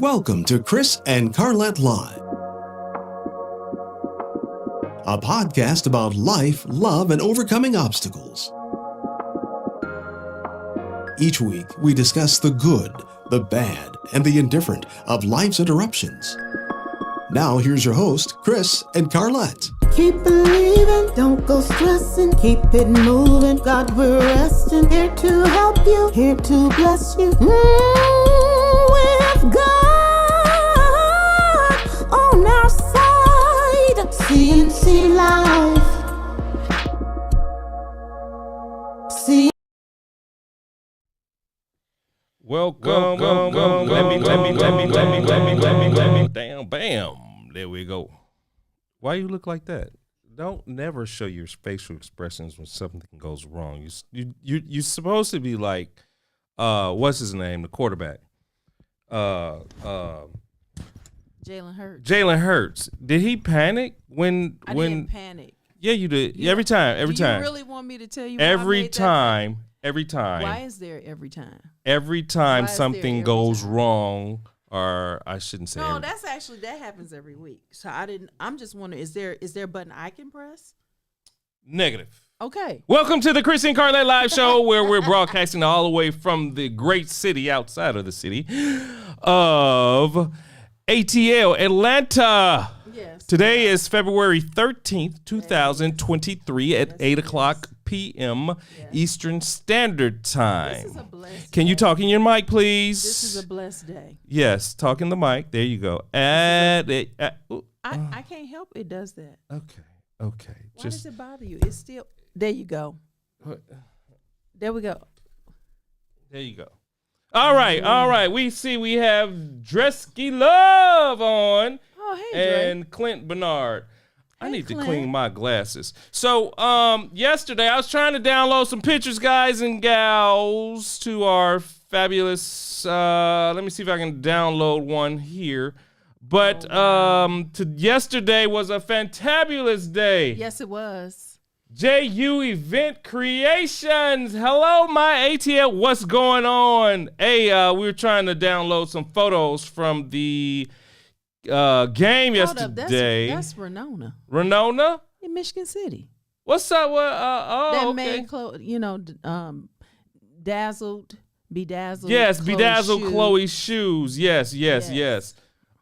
Welcome to Chris and Carlette Live, a podcast about life, love, and overcoming obstacles. Each week, we discuss the good, the bad, and the indifferent of life's interruptions. Now, here's your host, Chris and Carlette. Keep believing, don't go stressing, keep it moving. God, we're resting, here to help you, here to bless you. With God on our side, CNC Life. Welcome. Let me. Damn, bam. There we go. Why you look like that? Don't never show your facial expressions when something goes wrong. You're supposed to be like, what's his name? The quarterback. Jalen Hurts. Jalen Hurts. Did he panic when? I didn't panic. Yeah, you did. Yeah. Every time. Do you really want me to tell you? Every time. Why is there every time? Every time something goes wrong, or I shouldn't say. No, that happens every week. So I'm just wondering, is there a button I can press? Negative. Okay. Welcome to the Chris and Carlette Live Show, where we're broadcasting all the way from the great city outside of the city of ATL, Atlanta. Yes. Today is February 13th, 2023 at 8 o'clock p.m. Eastern Standard Time. This is a blessed Can you day. talk in your mic, please? This is a blessed day. Yes, talk in the mic. There you go. I can't help it does that. Okay. Okay. Why does it bother you? It's still there. You go. There we go. There you go. All right. We have Dresky Love on. Oh, hey, and Clint Bernard. I need Clint. to clean my glasses. So, yesterday I was trying to download some pictures, guys and gals, to our fabulous. Let me see if I can download one here. But yesterday was a fantabulous day. Yes, it was. JU Event Creations. Hello, my ATL. What's going on? Hey, we were trying to download some photos from the game yesterday. That's Renona. Renona? In Michigan City. What's up? That Okay. made dazzled, bedazzled. Yes, Chloe bedazzled shoes. Chloe shoes. Yes.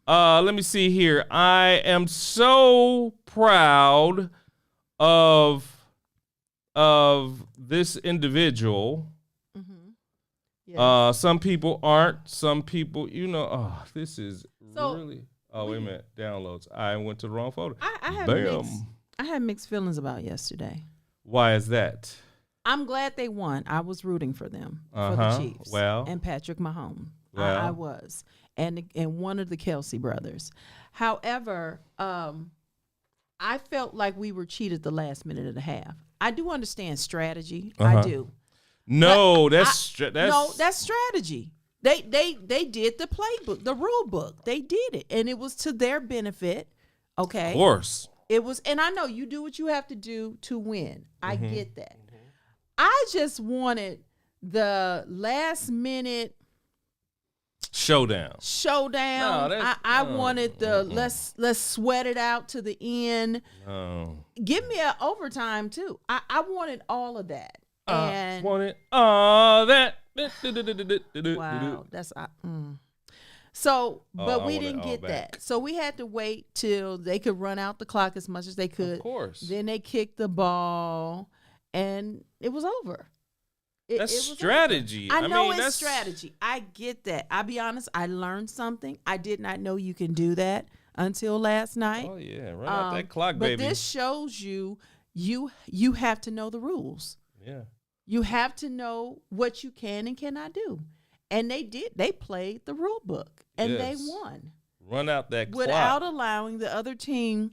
Let me see here. I am so proud of this individual. Mm-hmm. Yes. Some people aren't. Some people, this is So, really. Oh, wait a minute. Downloads. I went to the wrong folder. I had mixed feelings about yesterday. Why is that? I'm glad they won. I was rooting for them, for Uh-huh. the Chiefs. Well. And Patrick Mahomes. Well. I was. And one of the Kelsey brothers. However, I felt like we were cheated the last minute and a half. I do understand strategy. Uh-huh. I do. No, that's strategy. They did the playbook, the rule book. They did it, and it was to their benefit. Okay, of course. it was, and I know you do what you have to do to win. I Mm-hmm. get that. I just wanted the last minute Showdown. showdown. No, I wanted the let's sweat it out to the end. Oh. Give me an overtime too. I wanted all of that. And Wanted all that. wow, that's so. But I we want it didn't all get back. that. So we had to wait till they could run out the clock as much as they could. Of course. Then they kicked the ball, and it was over. That's it was strategy. over. I know mean, it's that's strategy. I get that. I'll be honest. I learned something. I did not know you can do that until last night. Oh yeah, run out that clock, but baby. this shows you have to know the rules. Yeah. You have to know what you can and cannot do. And they did. They played the rule book, and Yes. they won Run out that without clock. allowing the other team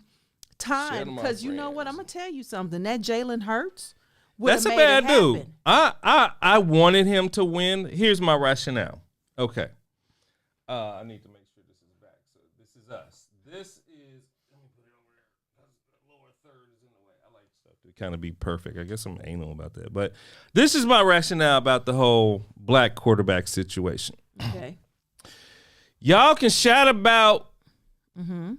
time. Shut 'em off, Because you know what? friends. I'm going to tell you something. That Jalen Hurts would That's a have made bad it dude. happen. I wanted him to win. Here's my rationale. Okay. I need to make sure this is back. So this is us. This is. Let me put it over there. The lower third is in the way. I like stuff to kind of be perfect. I guess I'm anal about that, but this is my rationale about the whole black quarterback situation. Okay. Y'all can shout about Mm-hmm.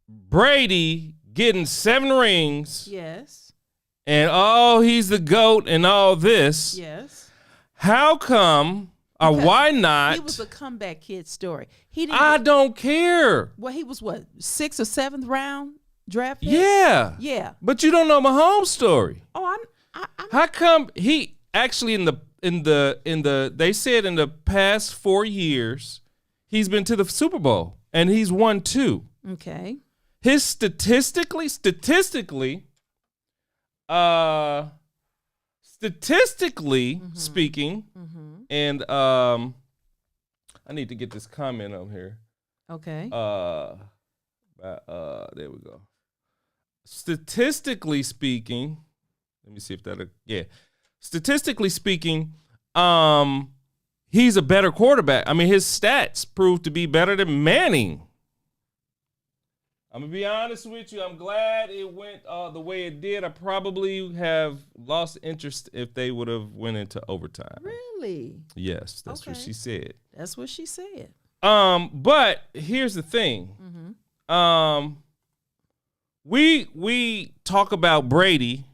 Brady getting 7 rings Yes. and he's the GOAT and all this. Yes. How come or Because why not? He was a comeback kid story. He didn't. I don't care. Well, he was what, 6th or 7th round draft pick? Yeah. Yeah. But you don't know Mahomes' story. Oh, I'm How come he actually in the they said in the past 4 years he's been to the Super Bowl and he's won 2. okay. His statistically speaking, and I need to get this comment on here. Okay. There we go. Statistically speaking, let me see if that. Statistically speaking, he's a better quarterback. I mean, his stats prove to be better than Manning. I'm gonna be honest with you. I'm glad it went the way it did. I probably have lost interest if they would have went into overtime. Really? Yes, that's what Okay. she said. That's what she said. But here's the thing. We talk about Brady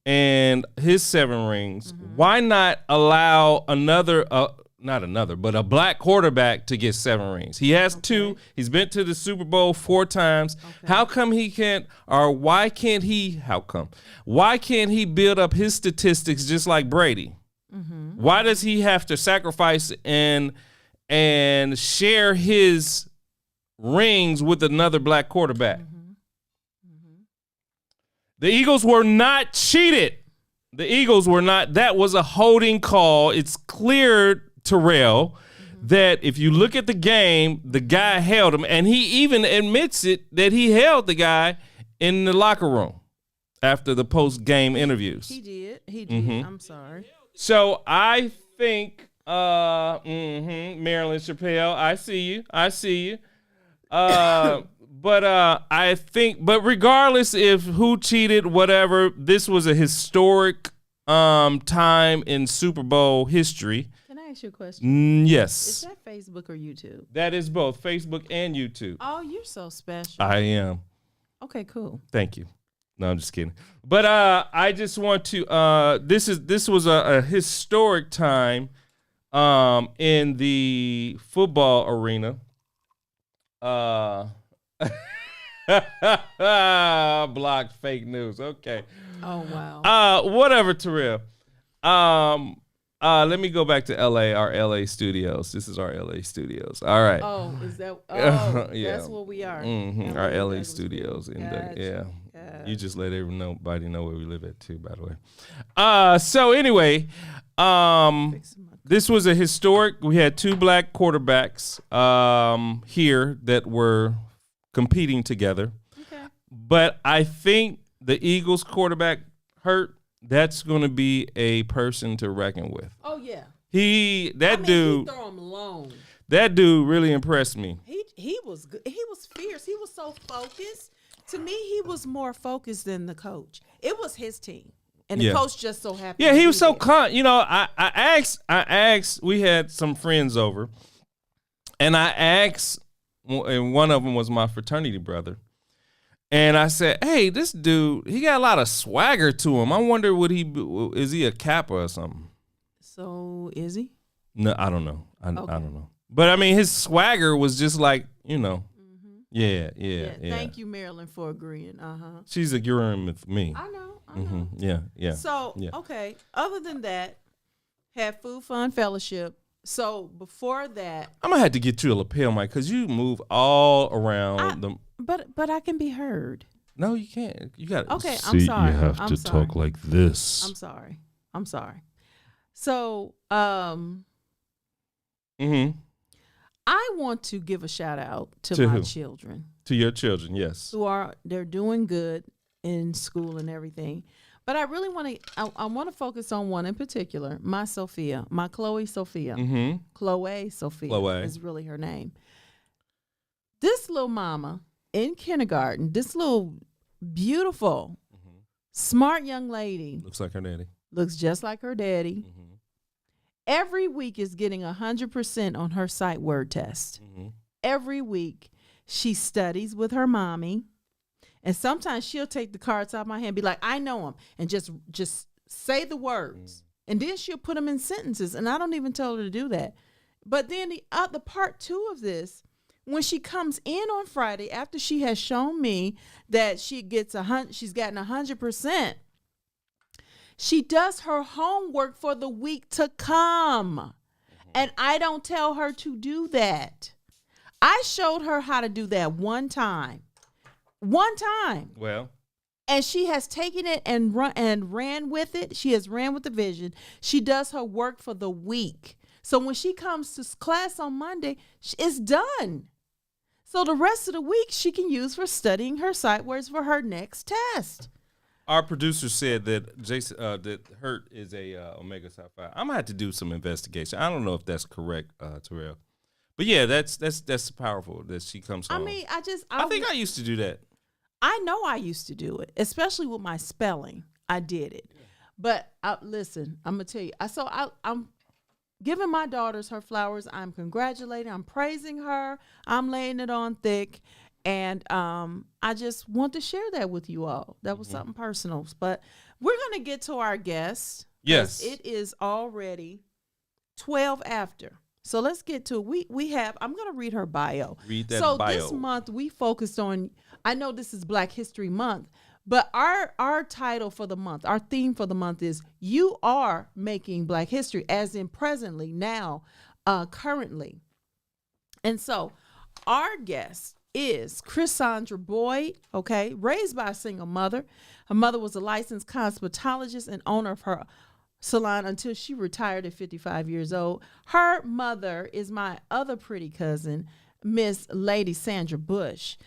and his 7 rings. Why not allow a black quarterback to get 7 rings? He has 2. He's been to the Super Bowl 4 times. How come he can't, or why can't he, why can't he build up his statistics just like Brady? Why does he have to sacrifice and share his rings with another black quarterback? The Eagles were not cheated. The Eagles were not. That was a holding call. It's clear, Terrell, that if you look at the game, the guy held him, and he even admits it that he held the guy in the locker room after the post-game interviews. He did. He did. I'm sorry. So I think, Marilyn Chappelle, I see you. But regardless if who cheated, whatever, this was a historic time in Super Bowl history. Can I ask you a question? Yes. Is that Facebook or YouTube? That is both Facebook and YouTube. Oh, you're so special. I am. Okay, cool. Thank you. No, I'm just kidding. But I just want to. This was a historic time in the football arena. Blocked fake news. Okay. Oh wow. Whatever, Terrell. Let me go back to LA, our LA studios. This is our LA studios. All right. Oh, is that? Oh, Yeah. That's what we are. Our LA studios. Gotcha. Yeah. Gotcha. You just let everybody know where we live at too, by the way. So anyway, this was a historic. We had two black quarterbacks here that were competing together. Okay. But I think the Eagles quarterback hurt. That's going to be a person to reckon with. Oh yeah. Dude. He throw him long. That dude really impressed me. He was good. He was fierce. He was so focused. To me, he was more focused than the coach. It was his team, and the coach just so happened. Yeah, he was so there. I asked. We had some friends over, and I asked, and one of them was my fraternity brother. And I said, "Hey, this dude, he got a lot of swagger to him. I wonder is he a Kappa or something?" So is he? No, I don't know. I don't know. But I mean, his swagger was just like, Yeah. Thank you, Marilyn, for agreeing. She's agreeing with me. I know. Yeah. So okay. Other than that, had food, fun, fellowship. So before that, I'm gonna have to get you a lapel mic because you move all around the. But I can be heard. No, you can't. You got to. Okay, I'm sorry. You have I'm to sorry. talk like this. I'm sorry. So, I want to give a shout out to my children. To your children, yes. They're doing good in school and everything. But I really want to. I want to focus on one in particular. My Sophia, my Chloe Sophia. Chloe Sophia is really her name. This little mama in kindergarten, this little beautiful, smart young lady. Looks like her daddy. Looks just like her daddy. Every week is getting 100% on her sight word test. Every week she studies with her mommy. And sometimes she'll take the cards out of my hand and be like, I know them. And just say the words. And then she'll put them in sentences. And I don't even tell her to do that. But then the part two of this, when she comes in on Friday, after she has shown me that she's gotten 100%, she does her homework for the week to come. And I don't tell her to do that. I showed her how to do that one time. Well. And she has taken it and ran with it. She has ran with the vision. She does her work for the week. So when she comes to class on Monday, it's done. So the rest of the week she can use for studying her sight words for her next test. Our producer said that Jason that Hurt is a Omega Psi Phi. I'm gonna have to do some investigation. I don't know if that's correct, Terrell. But yeah, that's powerful that she comes home. I mean, I think I used to do that. I know I used to do it, especially with my spelling. I did it. But listen, I'm going to tell you. I'm giving my daughters her flowers. I'm congratulating. I'm praising her. I'm laying it on thick. And I just want to share that with you all. That was something personal. But we're going to get to our guest. Yes. It is already 12 after. So let's get to it. I'm going to read her bio. Read that bio. So this month we focused on, I know this is Black History Month, but our title for the month, our theme for the month is You Are Making Black History, as in presently, now, currently. And so our guest is Chrisondra Boyd, okay, raised by a single mother. Her mother was a licensed cosmetologist and owner of her salon until she retired at 55 years old. Her mother is my other pretty cousin, Miss Lady Sandra Bush.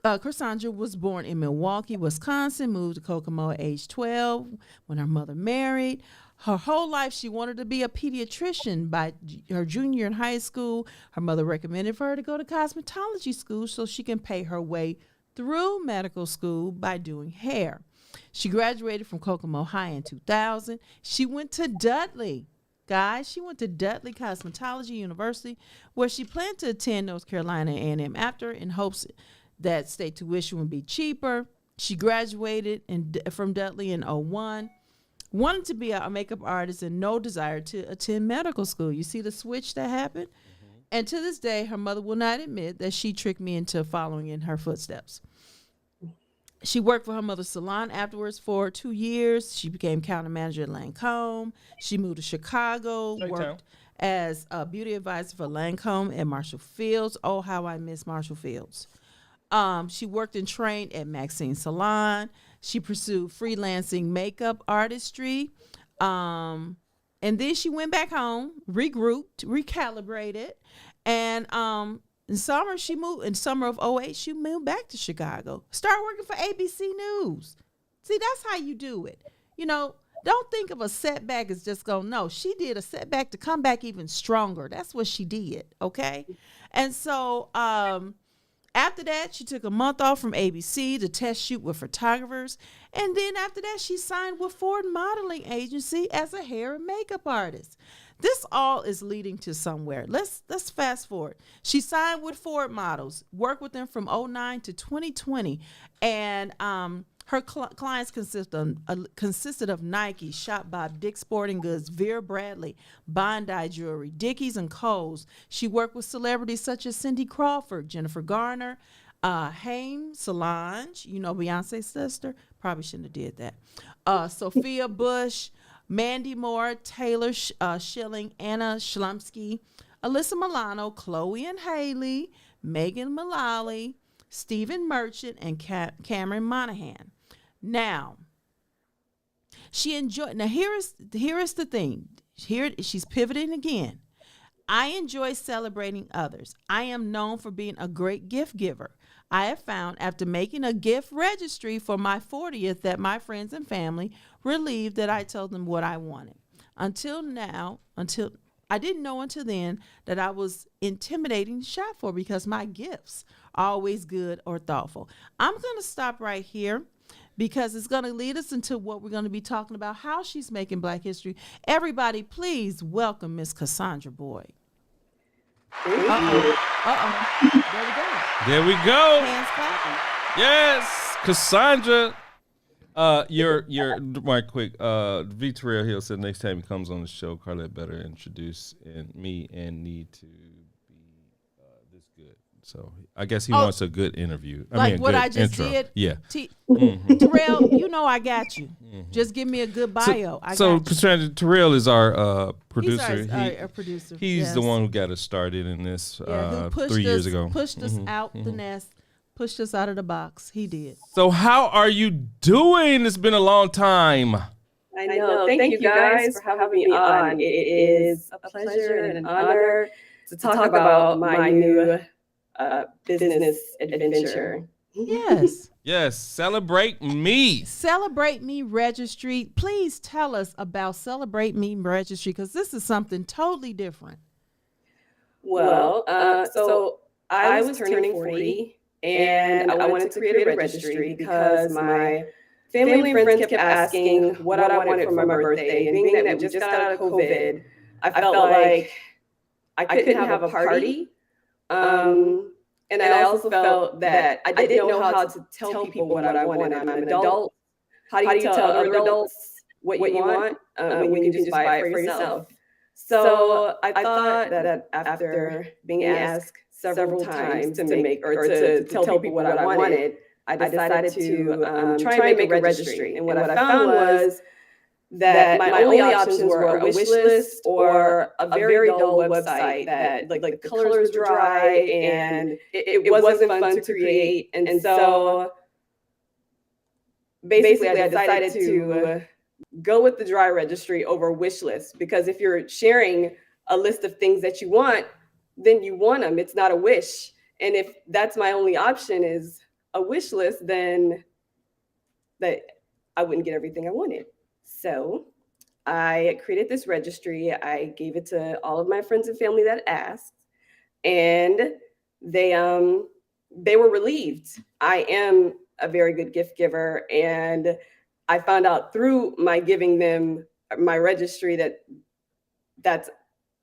Chrisondra was born in Milwaukee, Wisconsin, moved to Kokomo at age 12 when her mother married. Her whole life, she wanted to be a pediatrician. By her junior in high school, her mother recommended for her to go to cosmetology school so she can pay her way through medical school by doing hair. She graduated from Kokomo High in 2000. She went to Dudley. Guys, she went to Dudley Cosmetology University, where she planned to attend North Carolina A&M after in hopes that state tuition would be cheaper. She graduated from Dudley in 2001. Wanted to be a makeup artist and no desire to attend medical school. You see the switch that happened? Mm-hmm. And to this day, her mother will not admit that she tricked me into following in her footsteps. She worked for her mother's salon afterwards for 2 years. She became counter manager at Lancome. She moved to Chicago, worked as a beauty advisor for Lancome and Marshall Fields. Oh, how I miss Marshall Fields. She worked and trained at Maxine Salon. She pursued freelancing makeup artistry. And then she went back home, regrouped, recalibrated. And in summer of 2008, she moved back to Chicago. Started working for ABC News. See, that's how you do it. You know, don't think of a setback as just going, no, she did a setback to come back even stronger. That's what she did, okay? And so after that, she took a month off from ABC to test shoot with photographers. And then after that, she signed with Ford Modeling Agency as a hair and makeup artist. This all is leading to somewhere. Let's fast forward. She signed with Ford Models, worked with them from 2009 to 2020. And her clients consisted of Nike, Shop Bob, Dick's Sporting Goods, Vera Bradley, Bondi Jewelry, Dickies, and Kohl's. She worked with celebrities such as Cindy Crawford, Jennifer Garner, Haim, Solange, you know, Beyonce's sister. Probably shouldn't have did that. Sophia Bush, Mandy Moore, Taylor Schilling, Anna Shlumsky, Alyssa Milano, Chloe and Haley, Megan Mullally, Stephen Merchant, and Cameron Monahan. Now, here is the thing. Here she's pivoting again. I enjoy celebrating others. I am known for being a great gift giver. I have found after making a gift registry for my 40th that my friends and family relieved that I told them what I wanted. Until I didn't know until then that I was intimidating to shop for because my gifts are always good or thoughtful. I'm going to stop right here because it's going to lead us into what we're going to be talking about, how she's making Black history. Everybody, please welcome Miss Chrisondra Boyd. There we go. Hands clapping. Yes, Chrisondra. You're right quick. V. Terrell Hill said next time he comes on the show, Carlette better introduce me and need to be this good. So I guess he wants a good interview. What I just intro. did. Yeah. Terrell, you know I got you. Just give me a good bio. Chrisondra, Terrell is our producer. He's our producer. He's the one who got us started in this who 3 years ago. Pushed us out the nest. Pushed us out of the box. He did. So how are you doing? It's been a long time. I know. Thank you guys for having me on. It is a pleasure and an honor to talk about my new business adventure. Yes. Yes. Celebrate Me. Celebrate Me Registry. Please tell us about Celebrate Me Registry because this is something totally different. Well, so I was turning 40. And I wanted to create a registry because my family and friends kept asking what I wanted for my birthday. And being that we just got out of COVID, I felt like I couldn't have a party. And I also felt that I didn't know how to tell people what I wanted. I'm an adult. How do you tell other adults what you want when you can just buy it for yourself? So I thought that after being asked several times to make or to tell people what I wanted, I decided to try and make a registry. And what I found was that my only options were a wish list or a very dull website that like the colors were dry and it wasn't fun to create. And so basically I decided to go with the dry registry over wish list, because if you're sharing a list of things that you want, then you want them. It's not a wish. And if that's my only option is a wish list, then that I wouldn't get everything I wanted. So I created this registry. I gave it to all of my friends and family that asked, and they were relieved. I am a very good gift giver, and I found out through my giving them my registry that's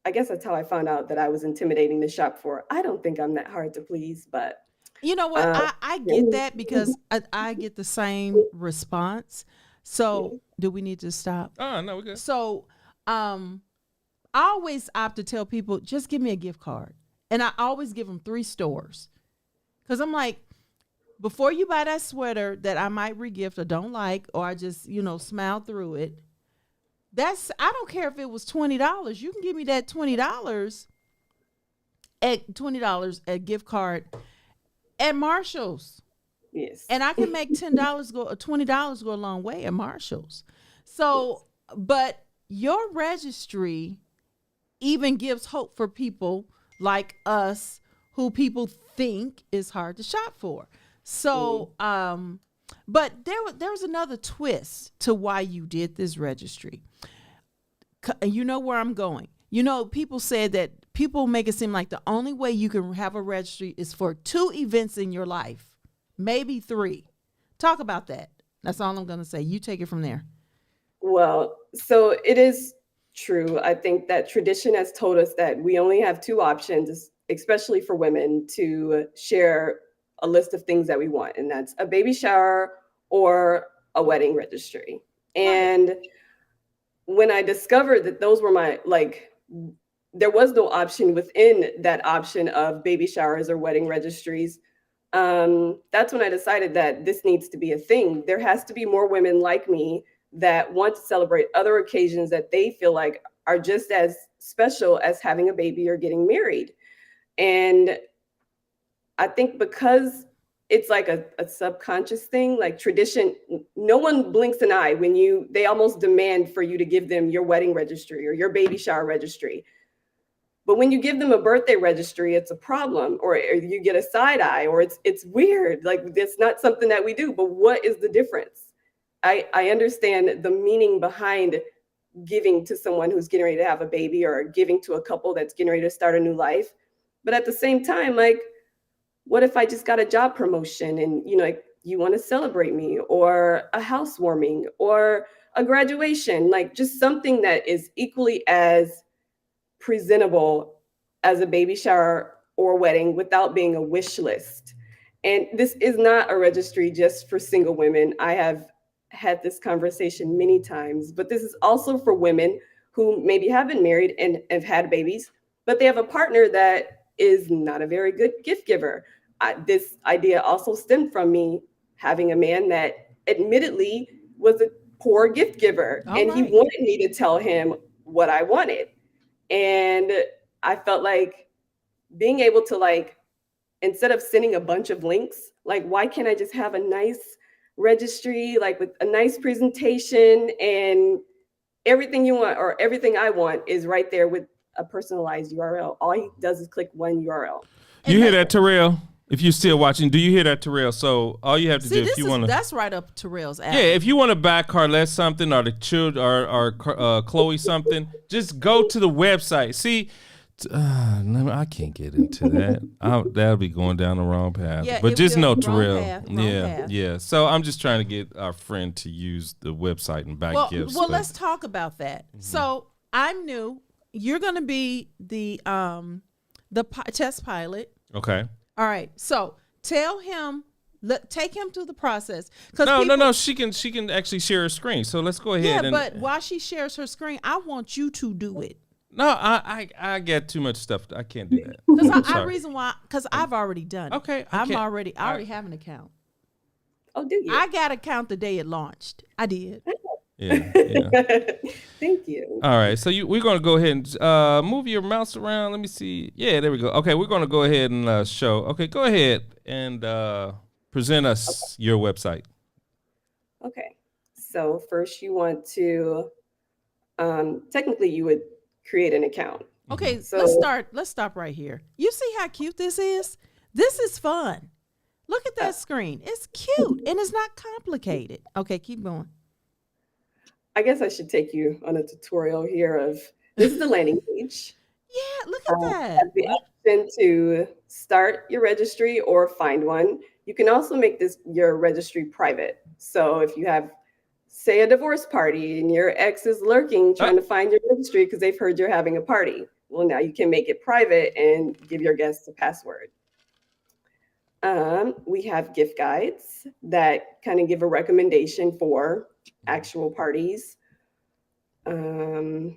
I guess that's how I found out that I was intimidating the shop for. I don't think I'm that hard to please, but you know what? I get that, because I get the same response. So do we need to stop? Oh, no, we're good. So I always opt to tell people, just give me a gift card. And I always give them 3 stores. Because I'm like, before you buy that sweater that I might regift or don't like, or I just, smile through it, I don't care if it was $20. You can give me that $20 at gift card at Marshall's. yes. And I can make $10 go or $20 go a long way at Marshall's. So, but your registry even gives hope for people like us who people think is hard to shop for. So, but there was another twist to why you did this registry. You know where I'm going. People said that people make it seem like the only way you can have a registry is for 2 events in your life, maybe 3. Talk about that. That's all I'm going to say. You take it from there. Well, so it is true. I think that tradition has told us that we only have 2 options, especially for women, to share a list of things that we want, and that's a baby shower or a wedding registry. And when I discovered that those were there was no option within that option of baby showers or wedding registries, that's when I decided that this needs to be a thing. There has to be more women like me that want to celebrate other occasions that they feel like are just as special as having a baby or getting married. And I think because it's like a subconscious thing, like tradition, no one blinks an eye when they almost demand for you to give them your wedding registry or your baby shower registry. But when you give them a birthday registry, it's a problem, or you get a side eye, or it's weird. Like, it's not something that we do. But what is the difference? I understand the meaning behind giving to someone who's getting ready to have a baby, or giving to a couple that's getting ready to start a new life. But at the same time, like, what if I just got a job promotion and, you want to celebrate me, or a housewarming, or a graduation, like just something that is equally as presentable as a baby shower or wedding without being a wish list. And this is not a registry just for single women. I have had this conversation many times, but this is also for women who maybe have been married and have had babies, but they have a partner that is not a very good gift giver. This idea also stemmed from me having a man that admittedly was a poor gift giver. He wanted me to tell him what I wanted. And I felt like being able to, instead of sending a bunch of links, why can't I just have a nice registry, with a nice presentation, and everything you want or everything I want is right there with a personalized URL. All he does is click one URL. You hear that, Terrell? If you're still watching, do you hear that, Terrell? So all you have to do, if you want to, that's right up Terrell's alley. Yeah, if you want to buy Carlette something, or the children, or Chloe something, just go to the website. See, I can't get into that. That'll be going down the wrong path. Yeah, but just know, wrong Terrell. path. Yeah. So I'm just trying to get our friend to use the website and buy gifts. Well, let's talk about that. Mm-hmm. So I'm new. You're going to be the test pilot. Okay. All right. So tell him, take him through the process. No. She can actually share her screen. So let's go ahead. Yeah, but while she shares her screen, I want you to do it. No, I get too much stuff. I can't do that. Because I've already done it. Okay. I already have an account. Oh, do you? I got an account the day it launched. I did. Yeah. Thank you. All right, so we're going to go ahead and move your mouse around. Let me see. Yeah, there we go. Okay, we're going to go ahead and show. Okay, go ahead and present us your website. Okay. So first you want to, technically you would create an account. Okay, So let's stop right here. You see how cute this is? This is fun. Look at that screen. It's cute and it's not complicated. Okay, keep going. I guess I should take you on a tutorial here of, this is the landing page. Yeah, look at that. Have the option to start your registry or find one. You can also make this your registry private. So if you have, say, a divorce party and your ex is lurking trying to find your registry because they've heard you're having a party, well, now you can make it private and give your guests a password. We have gift guides that kind of give a recommendation for actual parties. And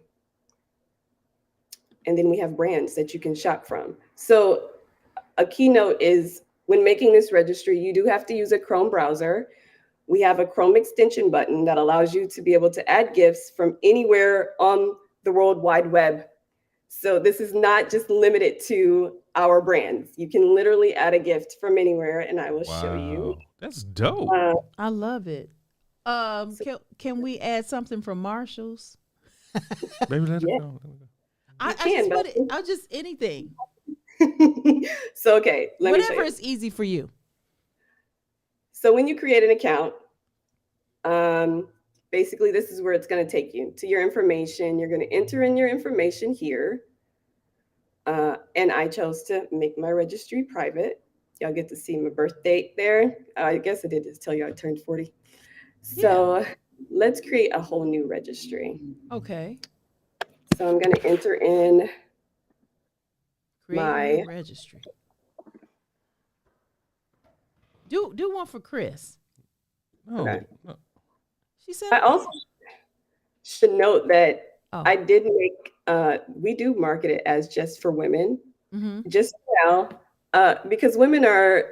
then we have brands that you can shop from. So a keynote is when making this registry, you do have to use a Chrome browser. We have a Chrome extension button that allows you to be able to add gifts from anywhere on the World Wide Web. So this is not just limited to our brands. You can literally add a gift from anywhere, and I will show you. That's dope. I love it. Can we add something from Marshall's? Baby, let it go. I'll just anything. So, okay, let me show Whatever you. is easy for you. So when you create an account, basically this is where it's going to take you to your information. You're going to enter in your information here. And I chose to make my registry private. Y'all get to see my birth date there. I guess I did just tell you I turned 40. So let's create a whole new registry. Okay. So I'm going to enter in Create a my new registry. Do one for Chris. Oh, Okay. no. She said. I also should note that Oh. I did make, we do market it as just for women, just now, because women are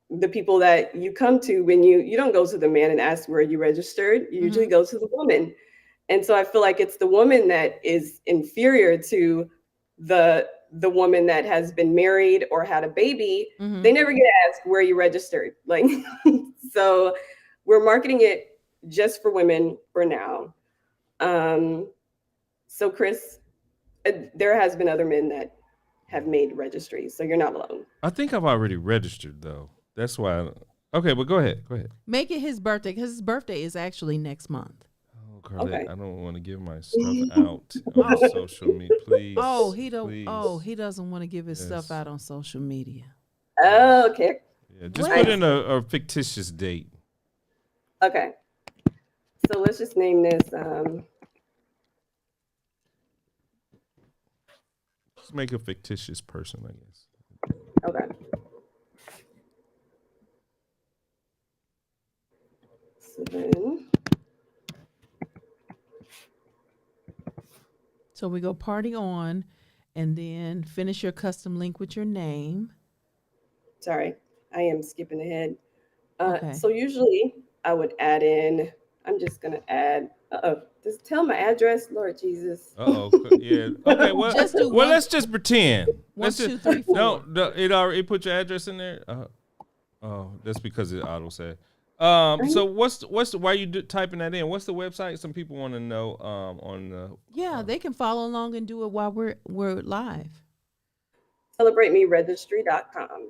the people that you come to when you don't go to the man and ask where you registered. You usually go to the woman. And so I feel like it's the woman that is inferior to the woman that has been married or had a baby. They never get asked where you registered. Like, so we're marketing it just for women for now. So Chris, there has been other men that have made registries, so you're not alone. I think I've already registered though. That's why. Okay, but go ahead. Make it his birthday because his birthday is actually next month. Oh, Carlette, Okay. I don't want to give my stuff out on social media, please. Oh, he don't. Please. Oh, he doesn't want to give his stuff out on social media. Oh, okay. Yeah, just put in a fictitious date. Okay. So let's just name this. Just make a fictitious person, I guess. Okay. So then, So we go party on, and then finish your custom link with your name. sorry, I am skipping ahead. Okay. So usually I would add in, I'm just going to add, just tell my address, Lord Jesus. Yeah. Okay. Well, Just do one- let's just pretend. One, Let's two, just, three, four. No, it put your address in there. Oh, that's because it auto said. So why are you typing that in? What's the website? Some people want to know. On the. Yeah, they can follow along and do it while we're live. CelebrateMeRegistry.com.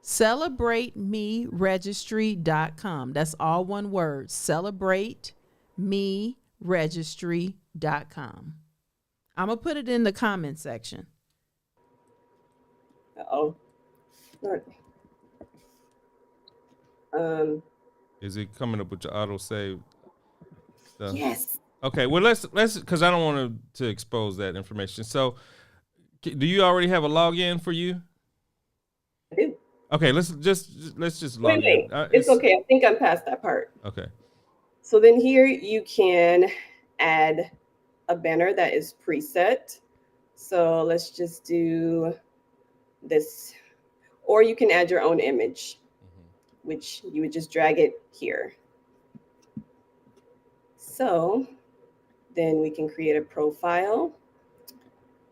CelebrateMeRegistry.com. That's all one word. CelebrateMeRegistry.com. I'm gonna put it in the comment section. Uh-oh. Lord. Is it coming up with your auto save stuff? Yes. Okay. Well, let's because I don't want to expose that information. So, do you already have a login for you? I do. Okay. Let's just log Wait. in. It's okay. I think I'm past that part. Okay. So then here you can add a banner that is preset. So let's just do this. Or you can add your own image, which you would just drag it here. So then we can create a profile.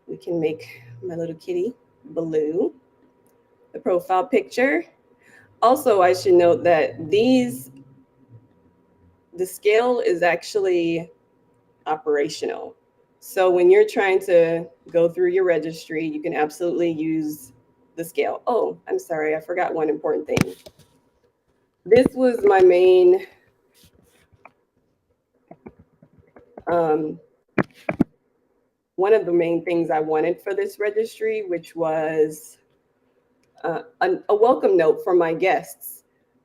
We can make my little kitty blue. The profile picture. Also, I should note that the scale is actually operational. So when you're trying to go through your registry, you can absolutely use the scale. Oh, I'm sorry, I forgot one important thing. This was my main one of the main things I wanted for this registry, which was a welcome note for my guests.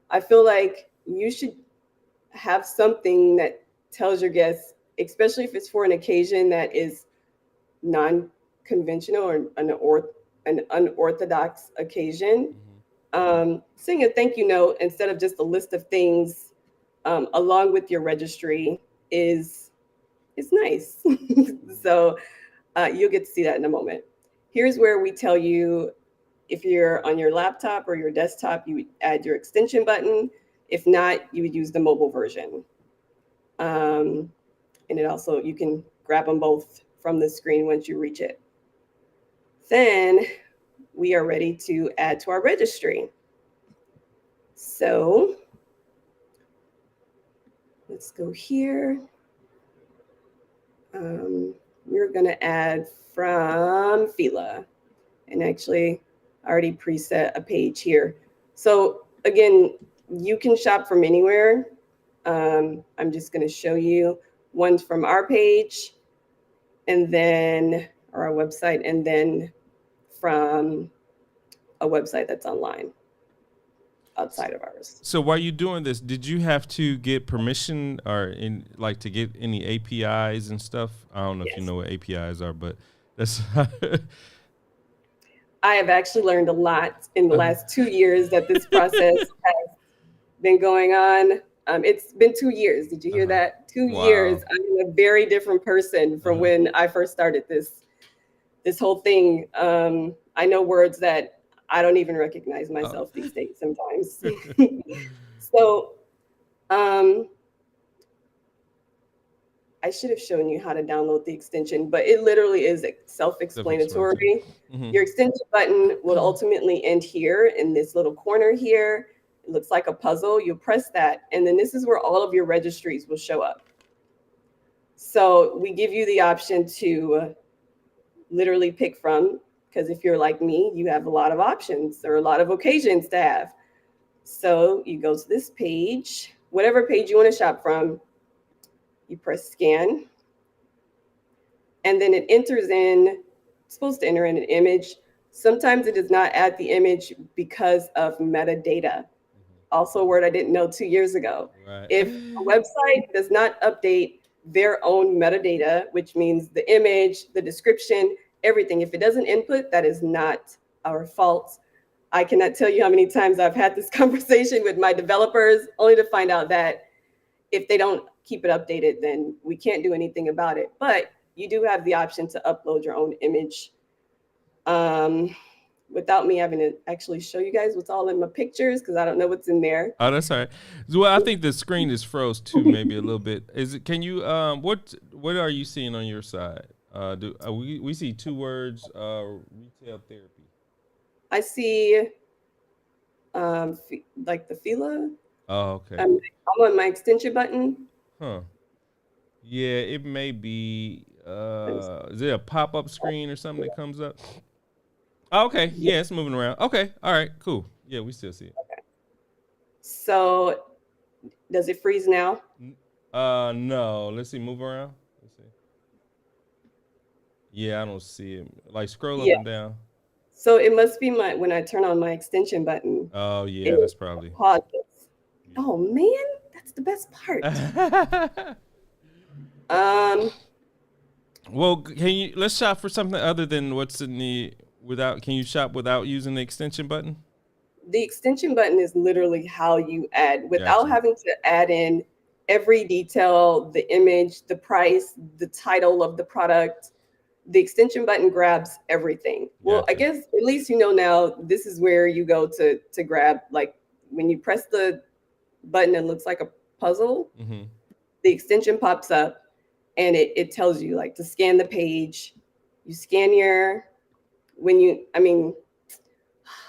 I feel like you should have something that tells your guests, especially if it's for an occasion that is non-conventional or an unorthodox occasion. Sing a thank you note instead of just a list of things along with your registry is nice. So you'll get to see that in a moment. Here's where we tell you if you're on your laptop or your desktop, you would add your extension button. If not, you would use the mobile version. And it also, you can grab them both from the screen once you reach it. Then we are ready to add to our registry. So let's go here. We're gonna add from Fila. And actually, I already preset a page here. So again, you can shop from anywhere. I'm just gonna show you ones from our page and then, or our website, and then from a website that's online outside of ours. So while you're doing this, did you have to get permission or to get any APIs and stuff? I don't know if you know what APIs are, but that's I have actually learned a lot in the last 2 years that this process has been going on. It's been 2 years. Did you hear that? 2 years. I'm a very different person from when I first started this whole thing. I know words that I don't even recognize myself these days sometimes. So I should have shown you how to download the extension, but it literally is self-explanatory. Your extension button will ultimately end here in this little corner here. It looks like a puzzle. You'll press that, and then this is where all of your registries will show up. So we give you the option to literally pick from, because if you're like me, you have a lot of options or a lot of occasions to have. So you go to this page, whatever page you want to shop from, you press scan, and then it enters in, it's supposed to enter in an image. Sometimes it does not add the image because of metadata. Also a word I didn't know 2 years ago. Right. If a website does not update their own metadata, which means the image, the description, everything, if it doesn't input, that is not our fault. I cannot tell you how many times I've had this conversation with my developers, only to find out that if they don't keep it updated, then we can't do anything about it. But you do have the option to upload your own image without me having to actually show you guys what's all in my pictures, because I don't know what's in there. Oh, that's all right. Well, I think the screen is froze too, maybe a little bit. Can you what are you seeing on your side? We see 2 words, retail therapy. I see like the Fila. Oh, okay. I'm on my extension button. Huh. Yeah, it may be. Is there a pop-up screen or something that comes up? Oh, okay. Yeah, it's moving around. Okay. All right. Cool. Yeah, we still see it. Okay. So, does it freeze now? No. Let's see. Move around. Let's see. Yeah, I don't see it. Like scroll up and down. So it must be when I turn on my extension button. Oh yeah, that's probably. Pauses. Oh man, that's the best part. Well, let's shop for something other than what's in can you shop without using the extension button? The extension button is literally how you add without having to add in every detail, the image, the price, the title of the product. The extension button grabs everything. Well, I guess at least you know now this is where you go to grab, like when you press the button, it looks like a puzzle. the extension pops up and it tells you like to scan the page. You scan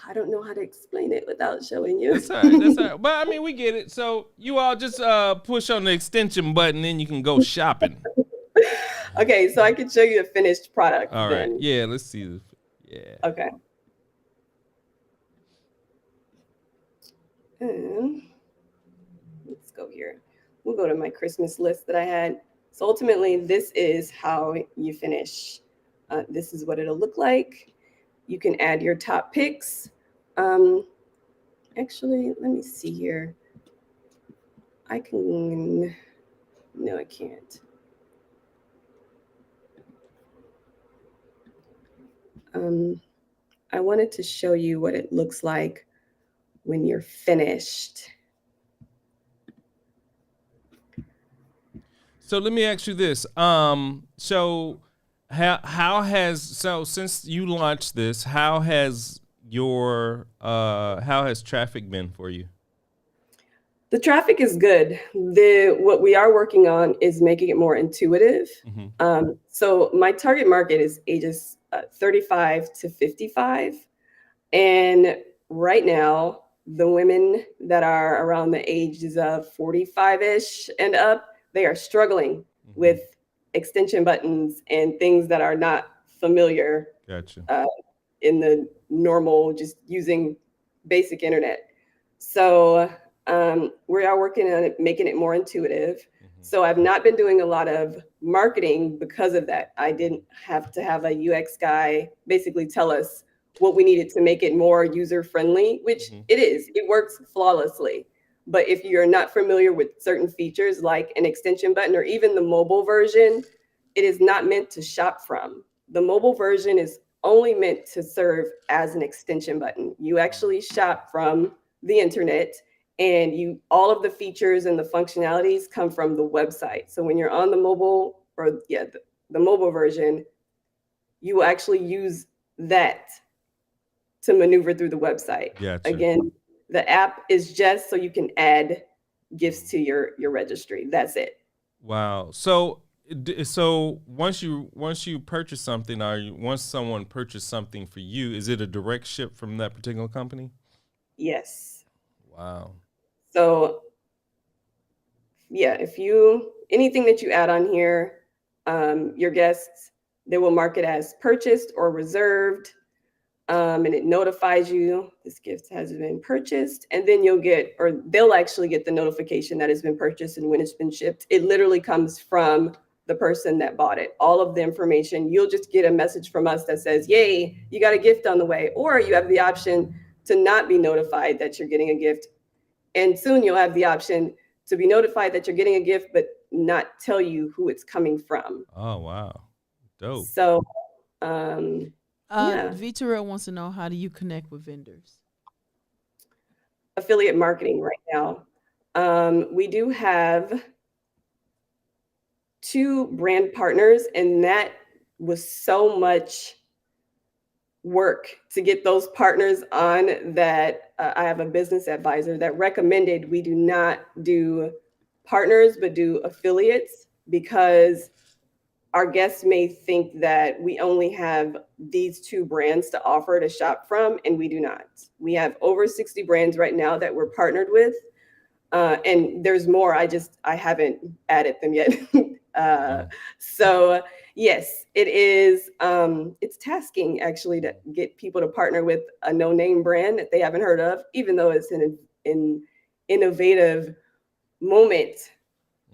I don't know how to explain it without showing you. That's all right. That's all right. But I mean, we get it. So you all just push on the extension button, then you can go shopping. Okay, so I can show you a finished product. All then. right. Yeah, let's see this. Yeah. Okay. Let's go here. We'll go to my Christmas list that I had. So ultimately, this is how you finish. This is what it'll look like. You can add your top picks. Actually, let me see here. No, I can't. I wanted to show you what it looks like when you're finished. So let me ask you this. So since you launched this, how has traffic been for you? The traffic is good. What we are working on is making it more intuitive. Mm-hmm. So my target market is ages 35 to 55. And right now, the women that are around the ages of 45-ish and up, they are struggling with extension buttons and things that are not familiar. Gotcha. In the normal, just using basic internet. So we are working on it, making it more intuitive. Mm-hmm. So I've not been doing a lot of marketing because of that. I didn't have to have a UX guy basically tell us what we needed to make it more user-friendly, which it is. It works flawlessly. But if you're not familiar with certain features like an extension button or even the mobile version, it is not meant to shop from. The mobile version is only meant to serve as an extension button. You actually shop from the internet, and all of the features and the functionalities come from the website. So when you're on the mobile, the mobile version, you will actually use that to maneuver through the website. Gotcha. Again, the app is just so you can add gifts to your registry. That's it. Wow. So once you purchase something, once someone purchased something for you, is it a direct ship from that particular company? Yes. Wow. So yeah, anything that you add on here, your guests, they will mark it as purchased or reserved. And it notifies you this gift has been purchased, and then they'll actually get the notification that it's been purchased and when it's been shipped. It literally comes from the person that bought it. All of the information, you'll just get a message from us that says, yay, you got a gift on the way. Or you have the option to not be notified that you're getting a gift. And soon you'll have the option to be notified that you're getting a gift, but not tell you who it's coming from. Oh, wow. Dope. So, Vitorel wants to know, how do you connect with vendors? Affiliate marketing right now. We do have 2 brand partners, and that was so much work to get those partners on that I have a business advisor that recommended we do not do partners, but do affiliates, because our guests may think that we only have these 2 brands to offer to shop from, and we do not. We have over 60 brands right now that we're partnered with. And there's more. I haven't added them yet. So yes, it is. It's tasking actually to get people to partner with a no-name brand that they haven't heard of, even though it's an innovative moment.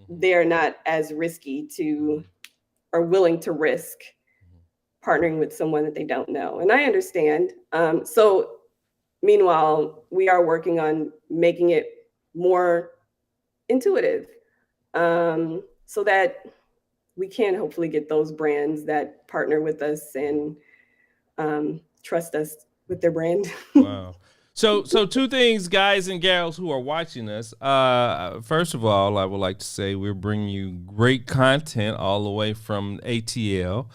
They are not as risky or willing to risk partnering with someone that they don't know. And I understand. So meanwhile, we are working on making it more intuitive, so that we can hopefully get those brands that partner with us and trust us with their brand. Wow. So 2 things, guys and gals who are watching us. First of all, I would like to say we're bringing you great content all the way from ATL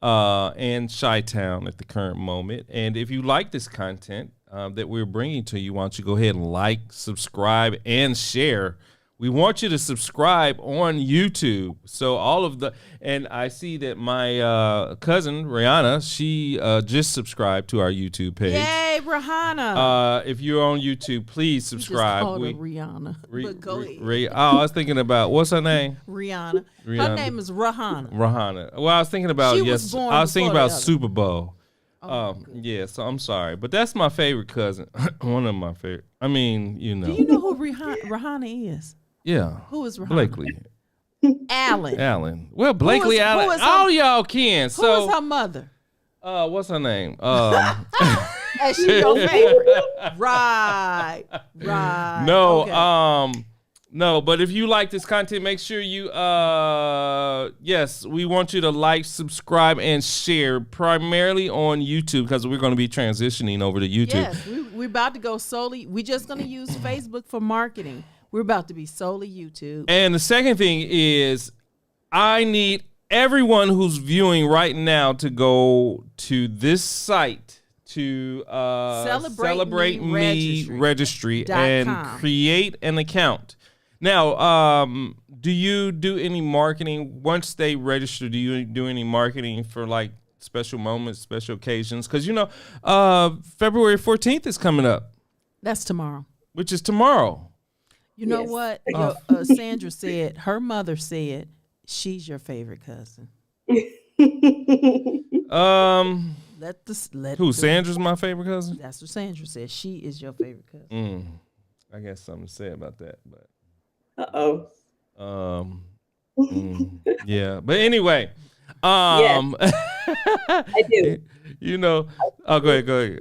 and Chi-Town at the current moment. And if you like this content that we're bringing to you, why don't you go ahead and like, subscribe, and share We want you to subscribe on YouTube. So and I see that my cousin Rihanna, she just subscribed to our YouTube page. Yay, Rihanna! If you're on YouTube, please subscribe. You just called her Rihanna. But go ahead. I was thinking about what's her name? Rihanna. Her name is Rihanna. Rihanna. Well, I was thinking about I was thinking about Super Bowl. Yeah, so I'm sorry, but that's my favorite cousin. One of my favorite. I mean, Do you know who Rihanna is? Yeah. Who is Rihanna? Blakely. Allen. Well, Blakely Allen. All y'all can. Who is her mother? What's her name? And she's your favorite. Right. No, okay. No, but if you like this content, make sure you, yes, we want you to like, subscribe, and share, primarily on YouTube, because we're going to be transitioning over to YouTube. Yes, we're about to go solely, we're just going to use Facebook for marketing. We're about to be solely YouTube. And the second thing is, I need everyone who's viewing right now to go to this site to Celebrate Me Registry and create an account. Now, do you do any marketing once they register? Do you do any marketing for like special moments, special occasions? Because February 14th is coming up. That's tomorrow. Which is tomorrow. You know what? Sandra said, her mother said, she's your favorite cousin. Sandra's my favorite cousin? That's what Sandra said. She is your favorite cousin. I got something to say about that, but. Yeah, but anyway, yes, I do. Go ahead.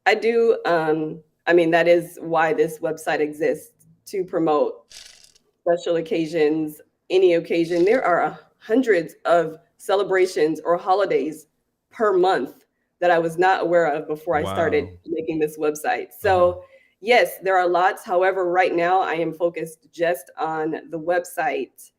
I do. I mean, that is why this website exists, to promote special occasions, any occasion. There are hundreds of celebrations or holidays per month that I was not aware of before I started making this website. So yes, there are lots. However, right now I am focused just on the website.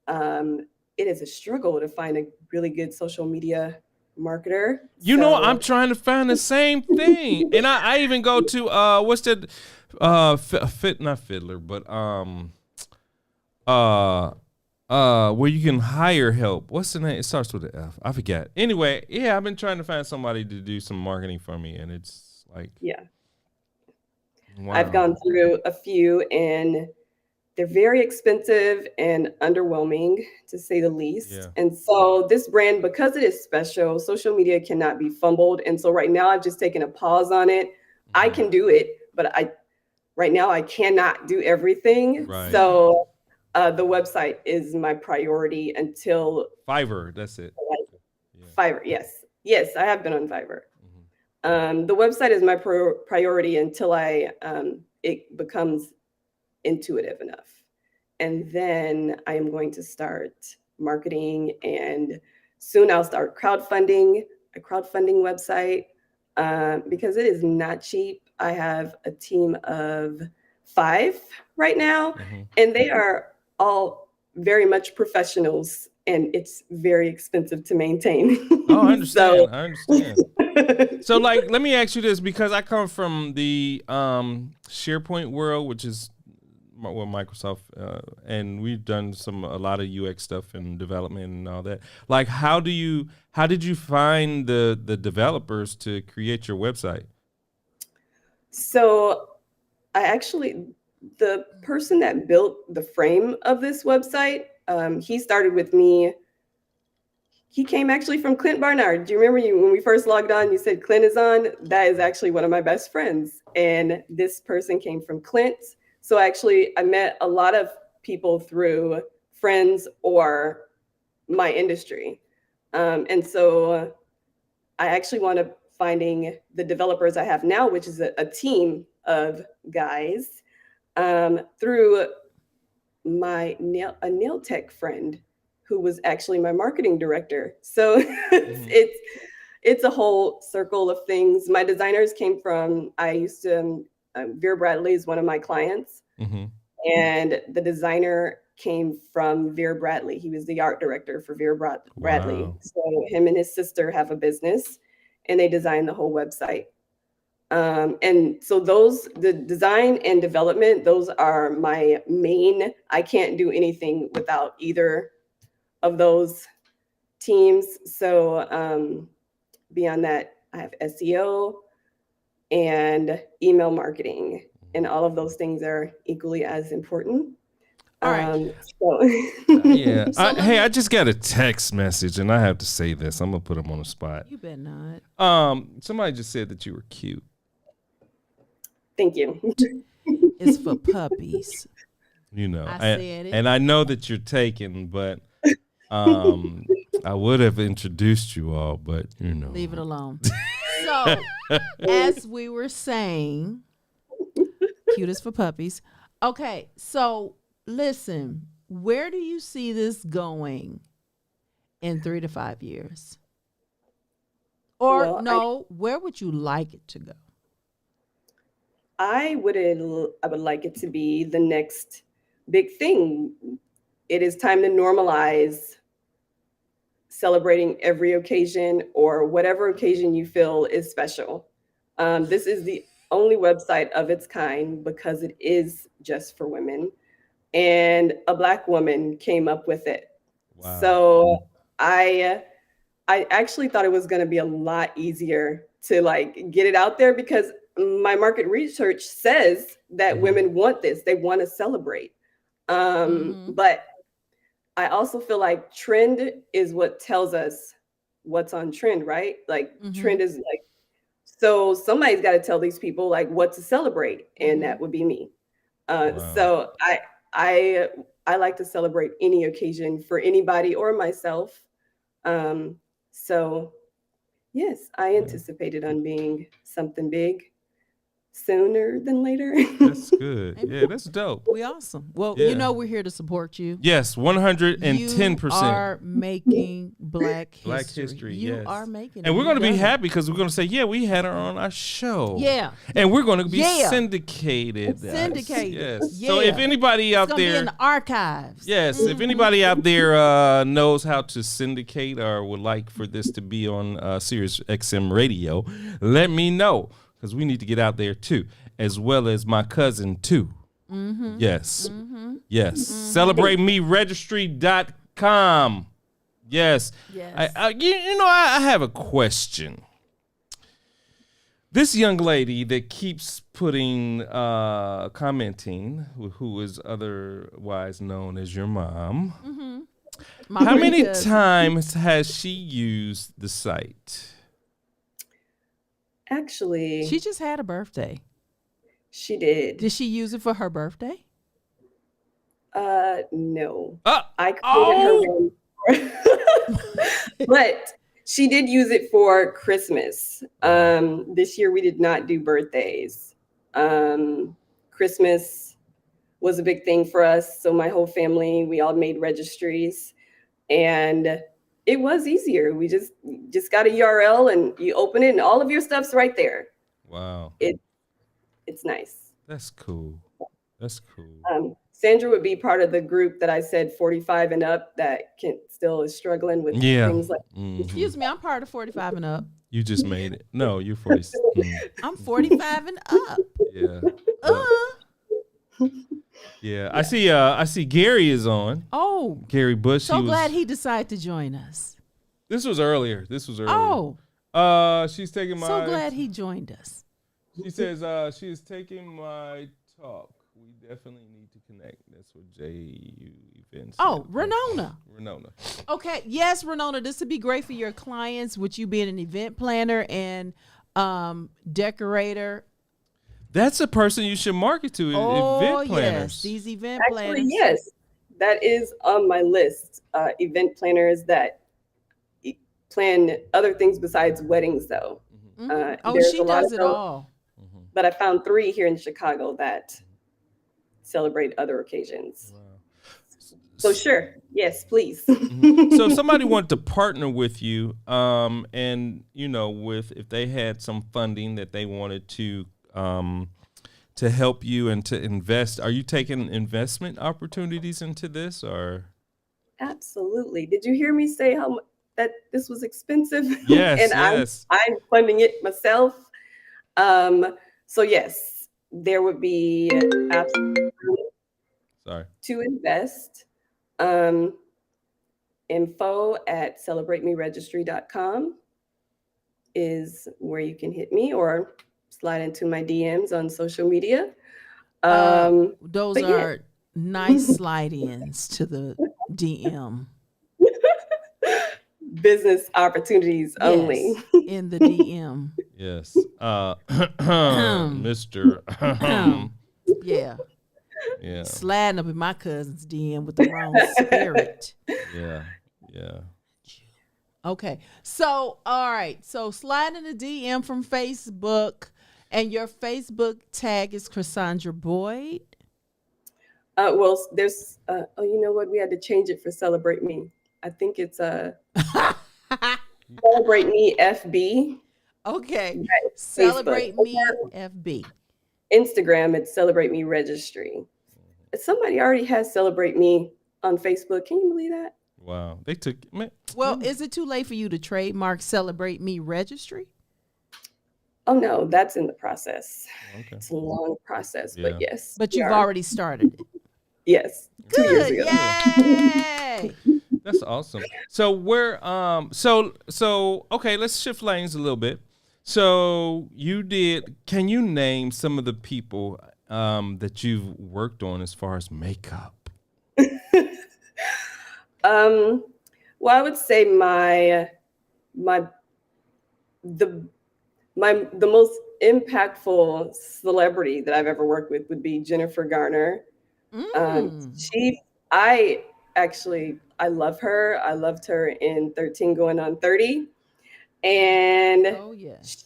It is a struggle to find a really good social media marketer. I'm trying to find the same thing. And I even go to, what's that, not Fiddler, but where you can hire help. What's the name? It starts with an F. I forget. Anyway, yeah, I've been trying to find somebody to do some marketing for me, and it's like, yeah. Wow. I've gone through a few, and they're very expensive and underwhelming, to say the least. Yeah. And so this brand, because it is special, social media cannot be fumbled. And so right now I've just taken a pause on it. I can do it, but right now I cannot do everything. Right. So the website is my priority until Fiverr. That's it. Fiverr. Yes. Yes. I have been on Fiverr. The website is my priority until it becomes intuitive enough. And then I am going to start marketing, and soon I'll start a crowdfunding website, because it is not cheap. I have a team of 5 right now, and they are all very much professionals, and it's very expensive to maintain. Oh, I understand. I understand. So, let me ask you this, because I come from the SharePoint world, which is Microsoft, and we've done a lot of UX stuff and development and all that. Like, how did you find the developers to create your website? So, the person that built the frame of this website, he started with me. He came actually from Clint Barnard. Do you remember when we first logged on, you said Clint is on? That is actually one of my best friends. And this person came from Clint. So actually, I met a lot of people through friends or my industry. And so I actually wound up finding the developers I have now, which is a team of guys, through a nail tech friend who was actually my marketing director. So it's a whole circle of things. My designers came from, Vera Bradley is one of my clients, and the designer came from Vera Bradley. He was the art director for Vera Bradley. Wow. So him and his sister have a business, and they designed the whole website And so the design and development, those are my main. I can't do anything without either of those teams. So beyond that, I have SEO and email marketing, and all of those things are equally as important. All right. Yeah. I just got a text message, and I have to say this. I'm gonna put them on the spot. You better not. Somebody just said that you were cute. Thank you. It's for puppies. You know, I said it. And I know that you're taken, but I would have introduced you all, but you know, Leave it alone. So, as we were saying, cute is for puppies. Okay, so listen, where do you see this going in 3 to 5 years? Or where would you like it to go? I would like it to be the next big thing. It is time to normalize celebrating every occasion or whatever occasion you feel is special. This is the only website of its kind because it is just for women, and a Black woman came up with it. Wow. So I actually thought it was going to be a lot easier to like get it out there, because my market research says that women want this. They want to celebrate. But I also feel like trend is what tells us what's on trend, right? Like trend is like, so somebody's got to tell these people like what to celebrate, and that would be me. So I like to celebrate any occasion for anybody or myself. So yes, I anticipated on being something big sooner than later. That's good. Yeah, that's dope. We awesome. Well, you know we're here to support you. Yes, 110%. You are making Black history. You yes. are making it. And we're going to be happy because we're going to say, yeah, we had her on our show. Yeah. And we're going to be syndicated. Syndicated. Yes. Yeah. So if anybody out it's there. Be in the archives. Yes. If anybody out there knows how to syndicate or would like for this to be on Sirius XM radio, let me know. Because we need to get out there too, as well as my cousin too. Yes. Yes. Celebrate Me registry.com. Yes. Yes. I have a question. This young lady that keeps putting, commenting, who is otherwise known as your mom, how many times has she used the site? Actually, she just had a birthday. She did. Did she use it for her birthday? No. I created her but she did use it for Christmas. This year we did not do birthdays. Christmas was a big thing for us. So my whole family, we all made registries, and it was easier. We just got a URL and you open it and all of your stuff's right there. Wow. It's nice. That's cool. That's cool. Sandra would be part of the group that I said 45 and up that still is struggling with things like. Excuse me, I'm part of 45 and up. You just made it. No, you're 40. I'm 45 and up. Yeah. Yeah, I see Gary is on. Oh, Gary Bush. So glad he decided to join us. This was earlier. Oh. She's taking my. So glad he joined us. She says she is taking my talk. We definitely need to connect. That's what JU events. Oh, Renona. Okay. Yes, Renona. This would be great for your clients, with you being an event planner and decorator. That's a person you should market to. Event planners. Yes, these event planners. Actually, yes, that is on my list. Event planners that plan other things besides weddings, though. She does it all. But I found 3 here in Chicago that celebrate other occasions. Wow. So sure, yes, please. So if somebody wanted to partner with you, and if they had some funding that they wanted to help you and to invest, are you taking investment opportunities into this, or? Absolutely. Did you hear me say that this was expensive? Yes, and yes. I'm funding it myself. So yes, there would be absolutely Sorry. to invest. Um, info at celebratemeregistry.com is where you can hit me or slide into my DMs on social media. Those But yeah, are nice slide ins to the DM. business opportunities only. Yes, in the DM. Yes. Mr. Yeah, Yeah. sliding up in my cousin's DM with the wrong spirit. Yeah. Yeah. Okay, so all right, so slide in the DM from Facebook, and your Facebook tag is Chrisondra Boyd. Well, there's oh, you know what? We had to change it for Celebrate Me. I think it's Celebrate Me FB. Okay, Facebook. celebrate me FB. Instagram, it's Celebrate Me Registry. Somebody already has Celebrate Me on Facebook. Can you believe that? Wow. They took man. Well, is it too late for you to trademark Celebrate Me Registry? Oh no, that's in the process. Okay. It's a long process, Yeah. but yes. But we you've are. already started it. Yes. 2 years Good, ago. yay! That's awesome. So we're so okay, let's shift lanes a little bit. So can you name some of the people that you've worked on as far as makeup? Well, I would say the most impactful celebrity that I've ever worked with would be Jennifer Garner. I love her. I loved her in 13 Going on 30. And Oh yes.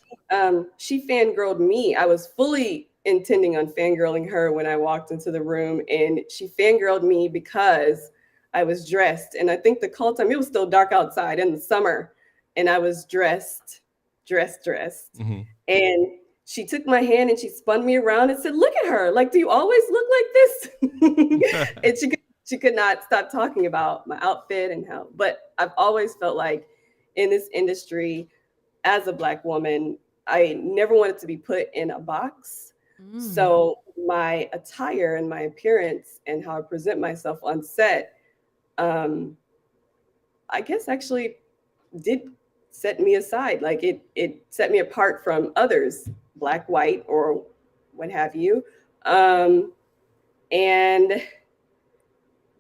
she fangirled me. I was fully intending on fangirling her when I walked into the room, and she fangirled me because I was dressed. And I think the call time, it was still dark outside in the summer, and I was dressed. Mm-hmm. And she took my hand and she spun me around and said, "Look at her. Like, do you always look like this?" And she could not stop talking about my outfit and how, but I've always felt like in this industry, as a Black woman, I never wanted to be put in a box. So my attire and my appearance and how I present myself on set, I guess actually did set me aside. Like it set me apart from others, Black, white, or what have you. And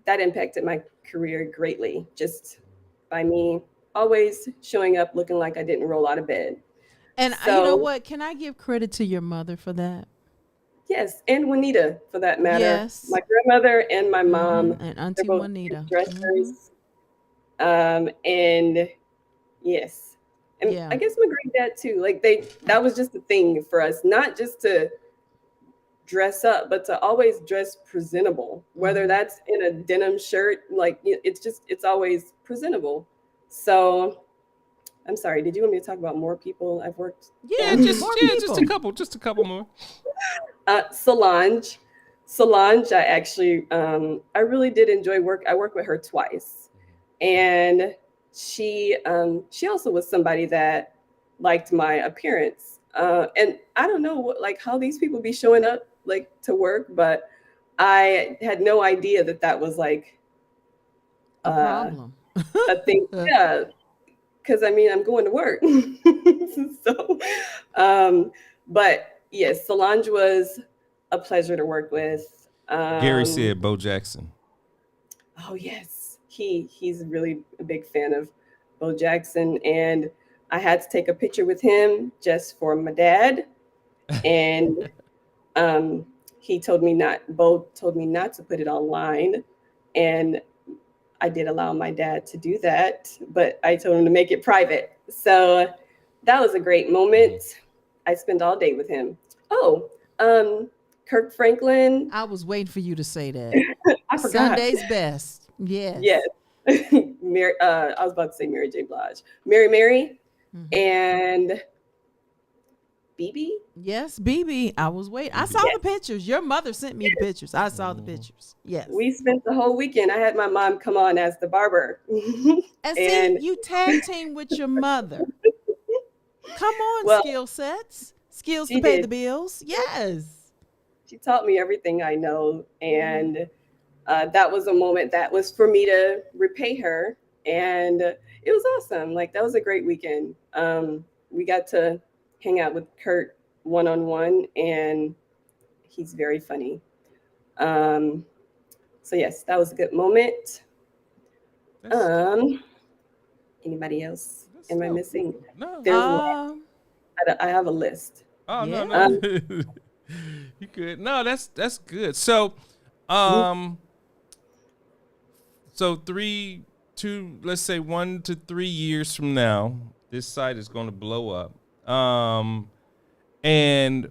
that impacted my career greatly, just by me always showing up looking like I didn't roll out of bed. And you know what? Can I give credit to your mother for that? Yes, and Juanita, for that matter. Yes. My grandmother and my mom, And Auntie they're both Juanita. dressers. And yes, and Yeah. I guess my granddad too. Like that was just the thing for us, not just to dress up, but to always dress presentable. Whether that's in a denim shirt, like it's always presentable. So I'm sorry. Did you want me to talk about more people I've worked? Yeah, just a couple more. Solange, I actually, I really did enjoy work. I worked with her twice, and she also was somebody that liked my appearance. And I don't know how these people be showing up like to work, but I had no idea that was like a problem. a thing. Yeah. Because I mean, I'm going to work. So, but yes, Solange was a pleasure to work with. Gary said Bo Jackson. Oh yes, he's really a big fan of Bo Jackson, and I had to take a picture with him just for my dad, and Bo told me not to put it online, and I did allow my dad to do that, but I told him to make it private. So that was a great moment. I spent all day with him. Oh, Kirk Franklin. I was waiting for you to say that. I forgot. Sunday's best. Yes. Yes. I was about to say Mary J. Blige. Mary, and BB. Yes, BB. I was waiting. I saw the pictures. Your mother sent me the pictures. I saw the pictures. Yes. We spent the whole weekend. I had my mom come on as the barber. And see, you tag team with your mother. Come on, skill sets. Skills She to pay did. the bills. Yes. She taught me everything I know, and that was a moment that was for me to repay her, and it was awesome. Like that was a great weekend. We got to hang out with Kurt one on one, and he's very funny. Um, so yes, that was a good moment. That's Um, Anybody else? that's Am I dope. missing? No. There's Um, I have a list. Oh no, yeah. no. You could. No, that's good. So, Mhm. um, so let's say 1 to 3 years from now, this site is going to blow up. And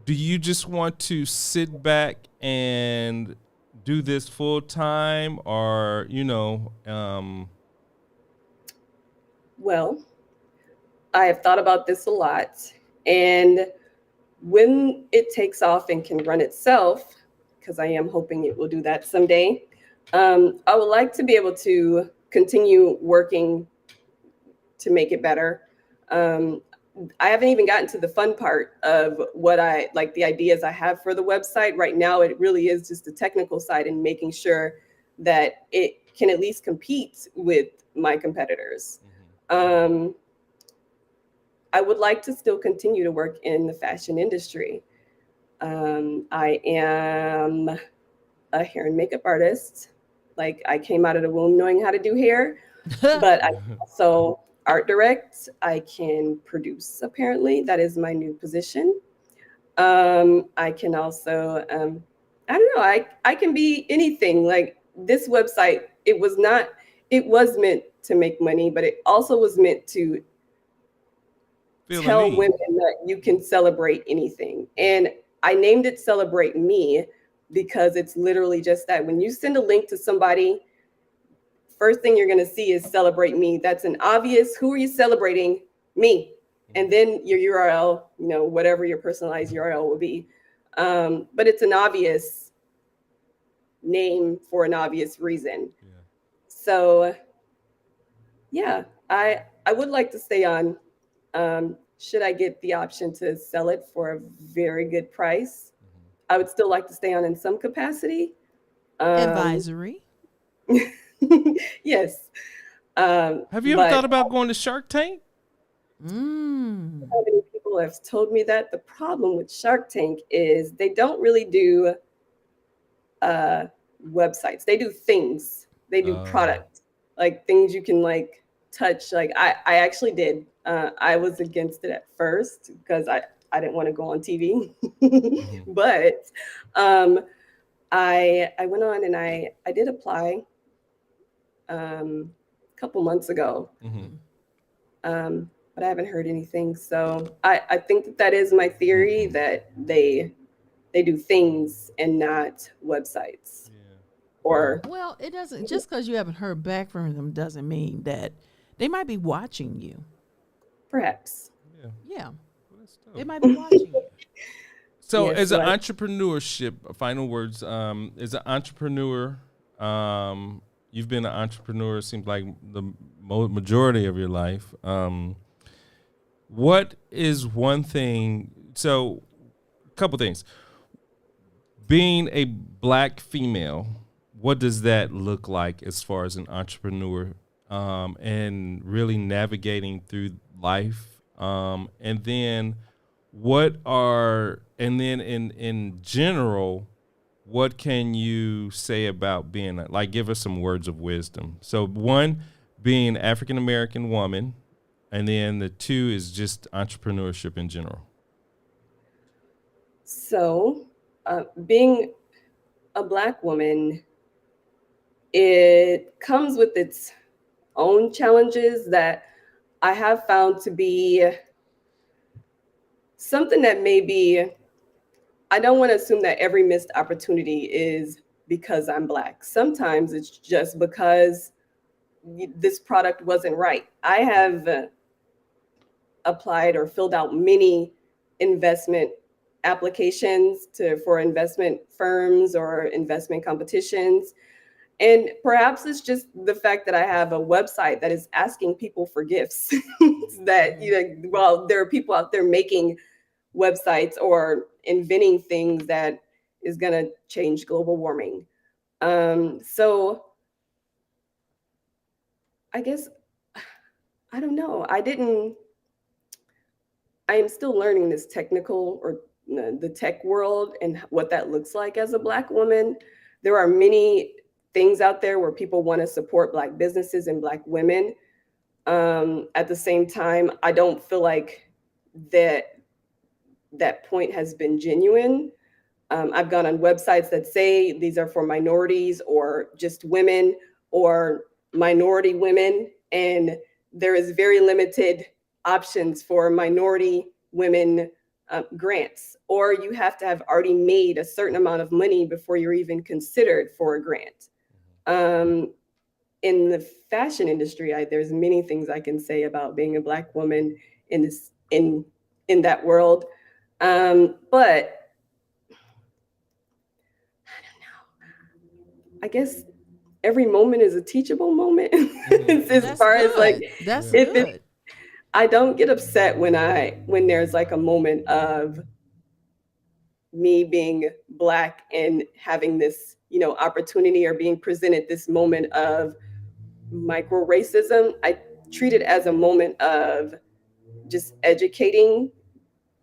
do you just want to sit back and do this full time, or Well, I have thought about this a lot, and when it takes off and can run itself, because I am hoping it will do that someday, I would like to be able to continue working to make it better. Um, I haven't even gotten to the fun part of what I like, the ideas I have for the website. Right now, it really is just the technical side and making sure that it can at least compete with my competitors. Um, I would like to still continue to work in the fashion industry. I am a hair and makeup artist. Like I came out of the womb knowing how to do hair, but I also art direct. I can produce, apparently. That is my new position. I can also, I don't know, I can be anything. Like this website, it was meant to make money, but it also was meant to feel a tell need. women that you can celebrate anything. And I named it Celebrate Me because it's literally just that. When you send a link to somebody, first thing you're going to see is Celebrate Me. That's an obvious, who are you celebrating? Me. And then your URL, whatever your personalized URL will be. But it's an obvious name for an obvious reason. Yeah. So yeah, I would like to stay on. Should I get the option to sell it for a very good price, I would still like to stay on in some capacity. Advisory. Yes. Have you ever But thought about going to Shark Tank? Mm. how many people have told me that? The problem with Shark Tank is they don't really do websites. They do things. They do product, like things you can like touch. Like I actually did. I was against it at first because I didn't want to go on TV, but I went on and I did apply a couple months ago, but I haven't heard anything. So I think that is my theory that they do things and not websites. Or Well, it doesn't, just because you haven't heard back from them doesn't mean that they might be watching you. perhaps. Yeah. That's They dope. might be watching you. So, Yes, as an like- entrepreneurship, final words. As an entrepreneur, you've been an entrepreneur. It seems like the majority of your life. What is one thing? So, a couple things. Being a Black female, what does that look like as far as an entrepreneur, and really navigating through life, and then in general, what can you say about being like, give us some words of wisdom. So one, being African American woman, and then the two is just entrepreneurship in general. So, being a Black woman, it comes with its own challenges that I have found to be something that maybe I don't want to assume that every missed opportunity is because I'm Black. Sometimes it's just because this product wasn't right. I have applied or filled out many investment applications for investment firms or investment competitions. And perhaps it's just the fact that I have a website that is asking people for gifts that, well, there are people out there making websites or inventing things that is going to change global warming. So I guess, I don't know. I am still learning this technical or the tech world and what that looks like as a Black woman. There are many things out there where people want to support Black businesses and Black women. At the same time, I don't feel like that point has been genuine. I've gone on websites that say these are for minorities or just women or minority women, and there is very limited options for minority women grants, or you have to have already made a certain amount of money before you're even considered for a grant. In the fashion industry, there's many things I can say about being a Black woman in that world, but I guess every moment is a teachable moment. As far as like, that's good. I don't get upset when there's like a moment of me being Black and having this, opportunity or being presented this moment of micro racism. I treat it as a moment of just educating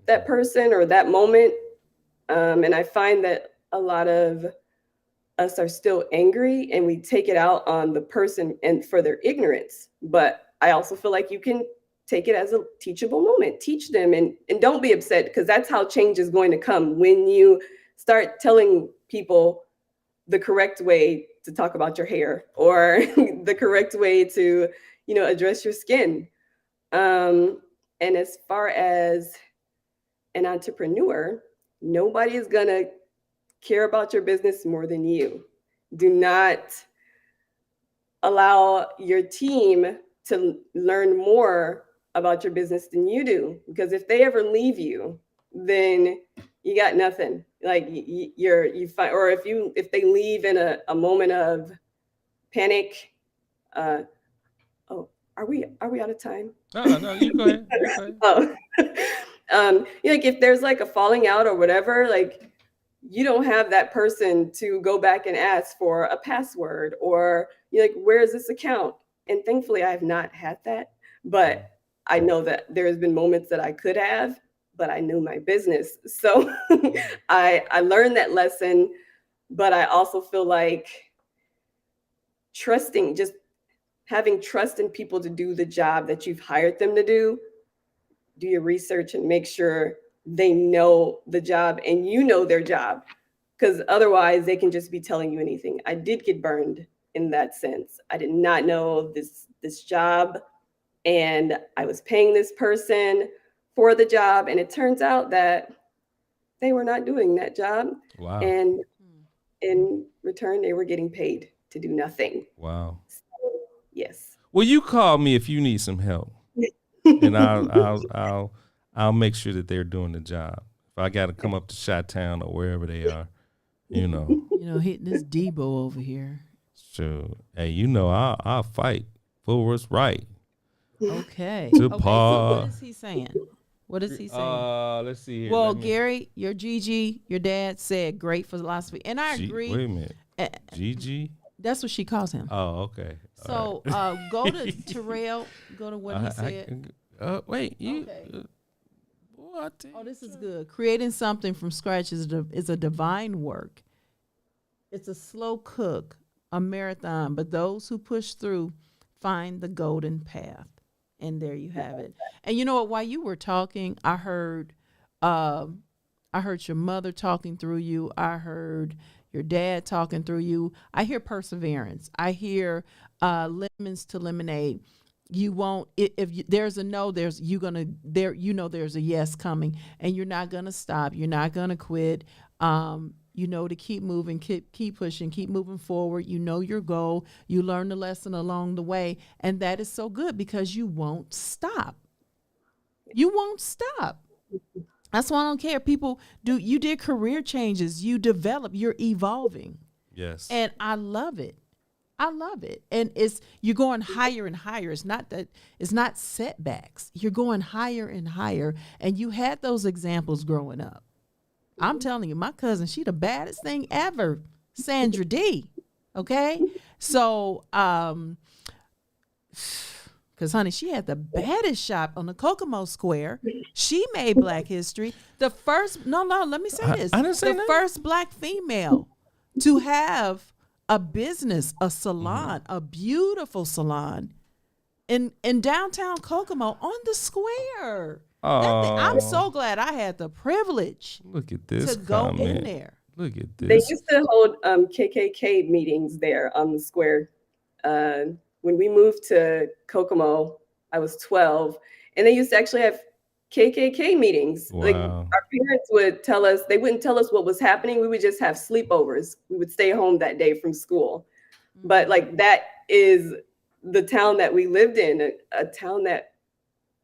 that person or that moment. And I find that a lot of us are still angry and we take it out on the person and for their ignorance. But I also feel like you can take it as a teachable moment, teach them and don't be upset, because that's how change is going to come, when you start telling people the correct way to talk about your hair or the correct way to, address your skin. And as far as an entrepreneur, nobody is going to care about your business more than you. Do not allow your team to learn more about your business than you do, because if they ever leave you, then you got nothing. Like you find, or if they leave in a moment of panic. Are we out of time? No, you go ahead. Like if there's like a falling out or whatever, like you don't have that person to go back and ask for a password or like, where is this account? And thankfully I have not had that, but I know that there has been moments that I could have, but I knew my business. So I learned that lesson, but I also feel like having trust in people to do the job that you've hired them to do your research and make sure they know the job and you know their job, because otherwise they can just be telling you anything. I did get burned in that sense. I did not know this job, and I was paying this person for the job, and it turns out that they were not doing that job. Wow. And in return, they were getting paid to do nothing. Wow. So, yes. Well, you call me if you need some help, and I'll make sure that they're doing the job. If I got to come up to Chi-Town or wherever they are, hitting this Debo over here. Sure. Hey, I'll fight for what's right. Okay. So what is he saying? Let's see here. Well, Gary, your Gigi, your dad said great philosophy, and I agree. Wait a minute, Gigi. That's what she calls him. Oh, okay. So go to Terrell. Go to what he said. Wait, you. Okay. What? Oh, this is good. Creating something from scratch is a divine work. It's a slow cook, a marathon, but those who push through find the golden path. And there you have it. And you know what? While you were talking, I heard your mother talking through you. I heard your dad talking through you. I hear perseverance. I hear lemons to lemonade. You won't. If there's a no, there's a yes coming, and you're not gonna stop. You're not gonna quit. To keep moving, keep pushing, keep moving forward. You know your goal. You learn the lesson along the way. And that is so good because you won't stop. You won't stop. That's why I don't care. People you did career changes. You develop, you're evolving. Yes. And I love it. I love it. And you're going higher and higher. It's not setbacks. You're going higher and higher. And you had those examples growing up. I'm telling you, my cousin, she the baddest thing ever. Sandra D. Okay? So, because, honey, she had the baddest shop on the Kokomo Square. She made Black history. The first, let me say this. I didn't say the that. first Black female to have a business, a salon, a beautiful salon in downtown Kokomo on the square. I'm so glad I had the privilege Look at this to go comment. in there. Look at They this. used to hold KKK meetings there on the square. When we moved to Kokomo, I was 12, and they used to actually have KKK meetings. Wow. Like our parents would tell us, they wouldn't tell us what was happening. We would just have sleepovers. We would stay home that day from school. But like that is the town that we lived in, a town that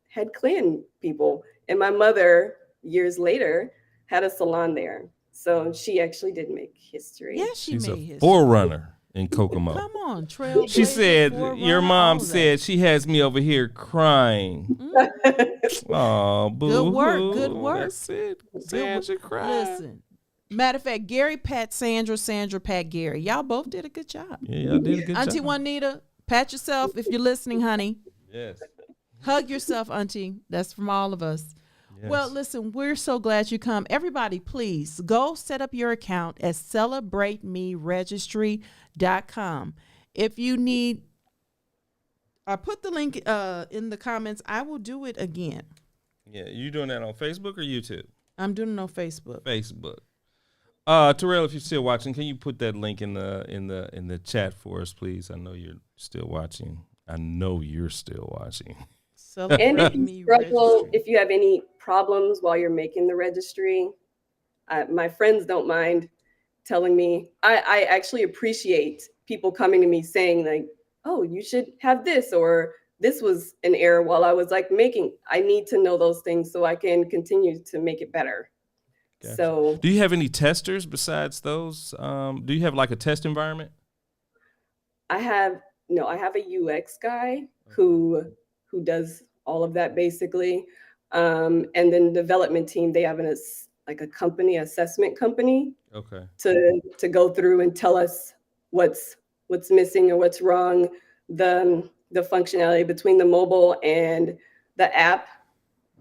had Klan people. And my mother, years later, had a salon there. So she actually did make history. Yeah, she's a made history. forerunner in Kokomo. Come on, trail. She said, your mom said she has me over here crying. Oh, boo. Good work, good work. That's it. Sandra cried. Listen. Matter of fact, Gary pat Sandra, Sandra pat Gary. Y'all both did a good job. Yeah, y'all did a good Auntie job. Juanita, pat yourself if you're listening, honey. Yes. Hug yourself, Auntie. That's from all of us. Yes. Well, listen, we're so glad you come. Everybody, please go set up your account at celebratemeregistry.com. If you need, I put the link in the comments. I will do it again. Yeah, you doing that on Facebook or YouTube? I'm doing it on Facebook. Facebook. Terrell, if you're still watching, can you put that link in the chat for us, please? I know you're still watching. I know you're still watching. And if you struggle, if you have any problems while you're making the registry, my friends don't mind telling me. I actually appreciate people coming to me saying like, oh, you should have this, or this was an error while I was like making. I need to know those things so I can continue to make it better. Gotcha. So do you have any testers besides those? Do you have like a test environment? I have a UX guy who does all of that basically. And then development team, they have a assessment company. Okay. To go through and tell us what's missing or what's wrong, the functionality between the mobile and the app,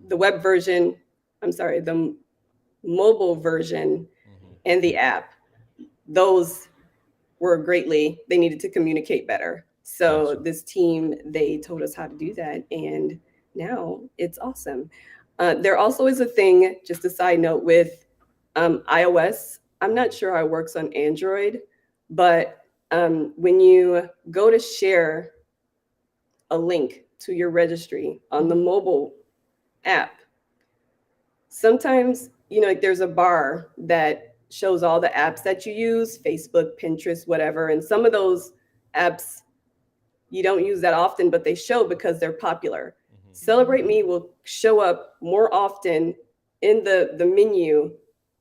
the web version, the mobile version and the app. Those were they needed to communicate better. So this team, they told us how to do that. And now it's awesome. There also is a thing, just a side note with iOS. I'm not sure how it works on Android, but when you go to share a link to your registry on the mobile app, sometimes, like there's a bar that shows all the apps that you use, Facebook, Pinterest, whatever. And some of those apps you don't use that often, but they show because they're popular. Celebrate Me will show up more often in the menu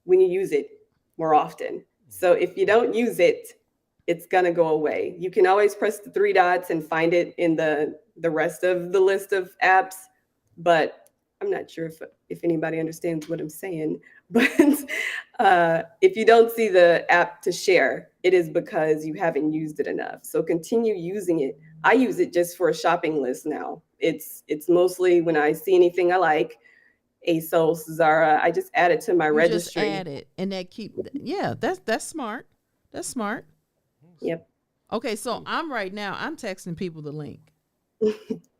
when you use it more often. So if you don't use it, it's gonna go away. You can always press the 3 dots and find it in the rest of the list of apps, but I'm not sure if anybody understands what I'm saying. But if you don't see the app to share, it is because you haven't used it enough. So continue using it. I use it just for a shopping list now. It's mostly when I see anything I like, ASOS, Zara, I just add it to my registry. Just add it, and that's smart. That's smart. Yep. Okay, so I'm texting people the link.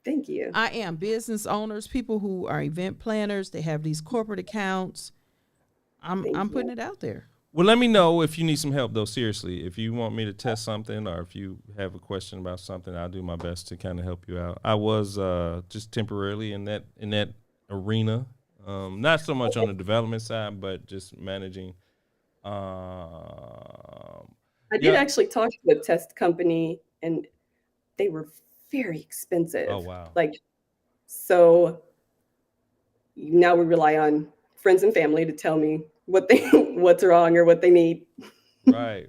Thank you. I am business owners, people who are event planners. They have these corporate accounts. I'm putting it out there. Well, let me know if you need some help, though. Seriously, if you want me to test something or if you have a question about something, I'll do my best to kind of help you out. I was just temporarily in that arena, not so much on the development side, but just managing. I did actually talk to a test company, and they were very expensive. Oh, wow. So now we rely on friends and family to tell me what's wrong or what they need. Right.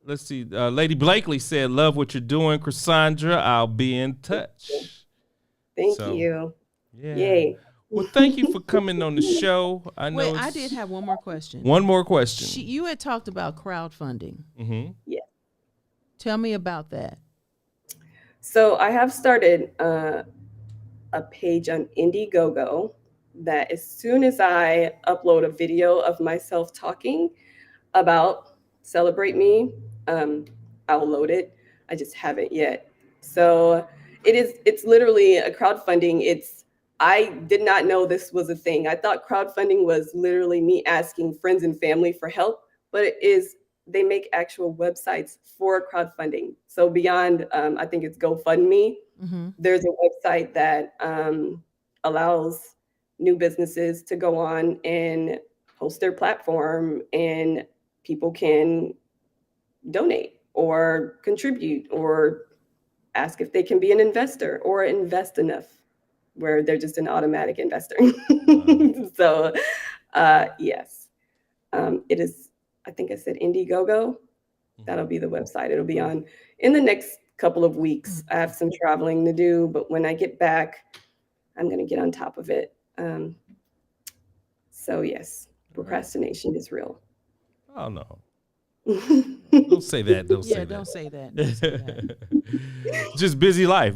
let's see. Lady Blakely said, "Love what you're doing, Chrisondra. I'll be in touch." Thank you. Yeah. Yay. Well, thank you for coming on the show. I know. Wait, I did have one more question. One more question. You had talked about crowdfunding. Mm-hmm. Yeah. Tell me about that. So I have started a page on Indiegogo that as soon as I upload a video of myself talking about Celebrate Me, I'll load it. I just haven't yet. So it's literally a crowdfunding. I did not know this was a thing. I thought crowdfunding was literally me asking friends and family for help, but they make actual websites for crowdfunding. So beyond, I think it's GoFundMe, there's a website that allows new businesses to go on and host their platform, and people can donate or contribute or ask if they can be an investor or invest enough where they're just an automatic investor. So yes, it is, I think I said Indiegogo. That'll be the website. It'll be on in the next couple of weeks. I have some traveling to do, but when I get back, I'm going to get on top of it. So yes, procrastination is real. Oh no. Don't say that. Don't say that. Don't say that. Don't say that. Just busy life.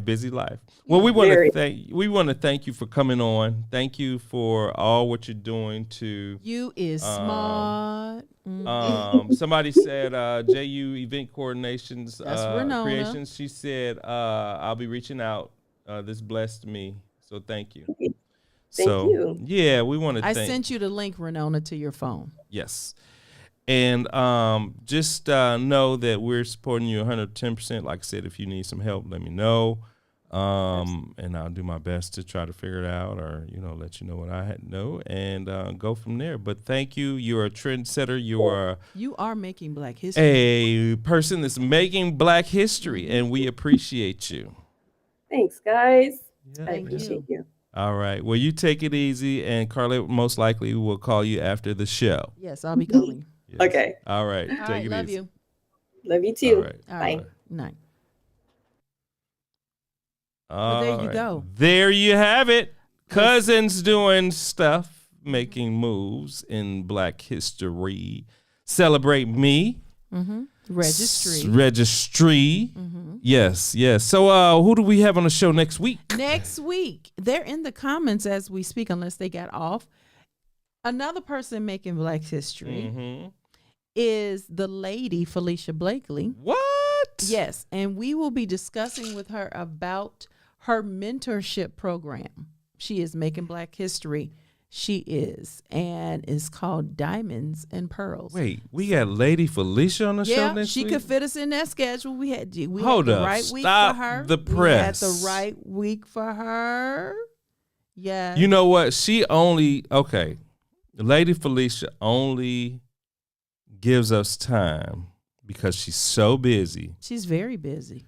Well, we want to thank you for coming on. Thank you for all what you're doing to. You is smart. Somebody said JU Event Coordinations Creations. She said I'll be reaching out. This blessed me, so thank you. Thank you. Yeah, we want to. I sent you the link, Renona, to your phone. Yes. And just know that we're supporting you 110%. Like I said, if you need some help, let me know. And I'll do my best to try to figure it out, or let you know what I know, and go from there. But thank you. You're a trendsetter. You are making Black history. A person that's making Black history, and we appreciate you. Thanks, guys. Yeah, I appreciate you. All right. Well, you take it easy, and Carlette most likely will call you after the show. Yes, I'll be calling you. Yes. Okay. All right. All Take right, it love easy. you. Love you too. All right. Bye. Right. Night. Well, there you go. There you have it. Cousins doing stuff, making moves in Black history. Celebrate Me. Mm-hmm. Registry. Registry. Mm-hmm. Yes. So who do we have on the show next week? Next week. They're in the comments as we speak, unless they got off. Another person making Black history is the lady Felicia Blakely. What? Yes, and we will be discussing with her about her mentorship program. She is making Black history. She is, and it's called Diamonds and Pearls. Wait, we got Lady Felicia on the show next week? She could fit us in that schedule. We had the right week Stop for her. the press. We had the right week for her. Yeah. You know what? Lady Felicia only gives us time because she's so busy. She's very busy.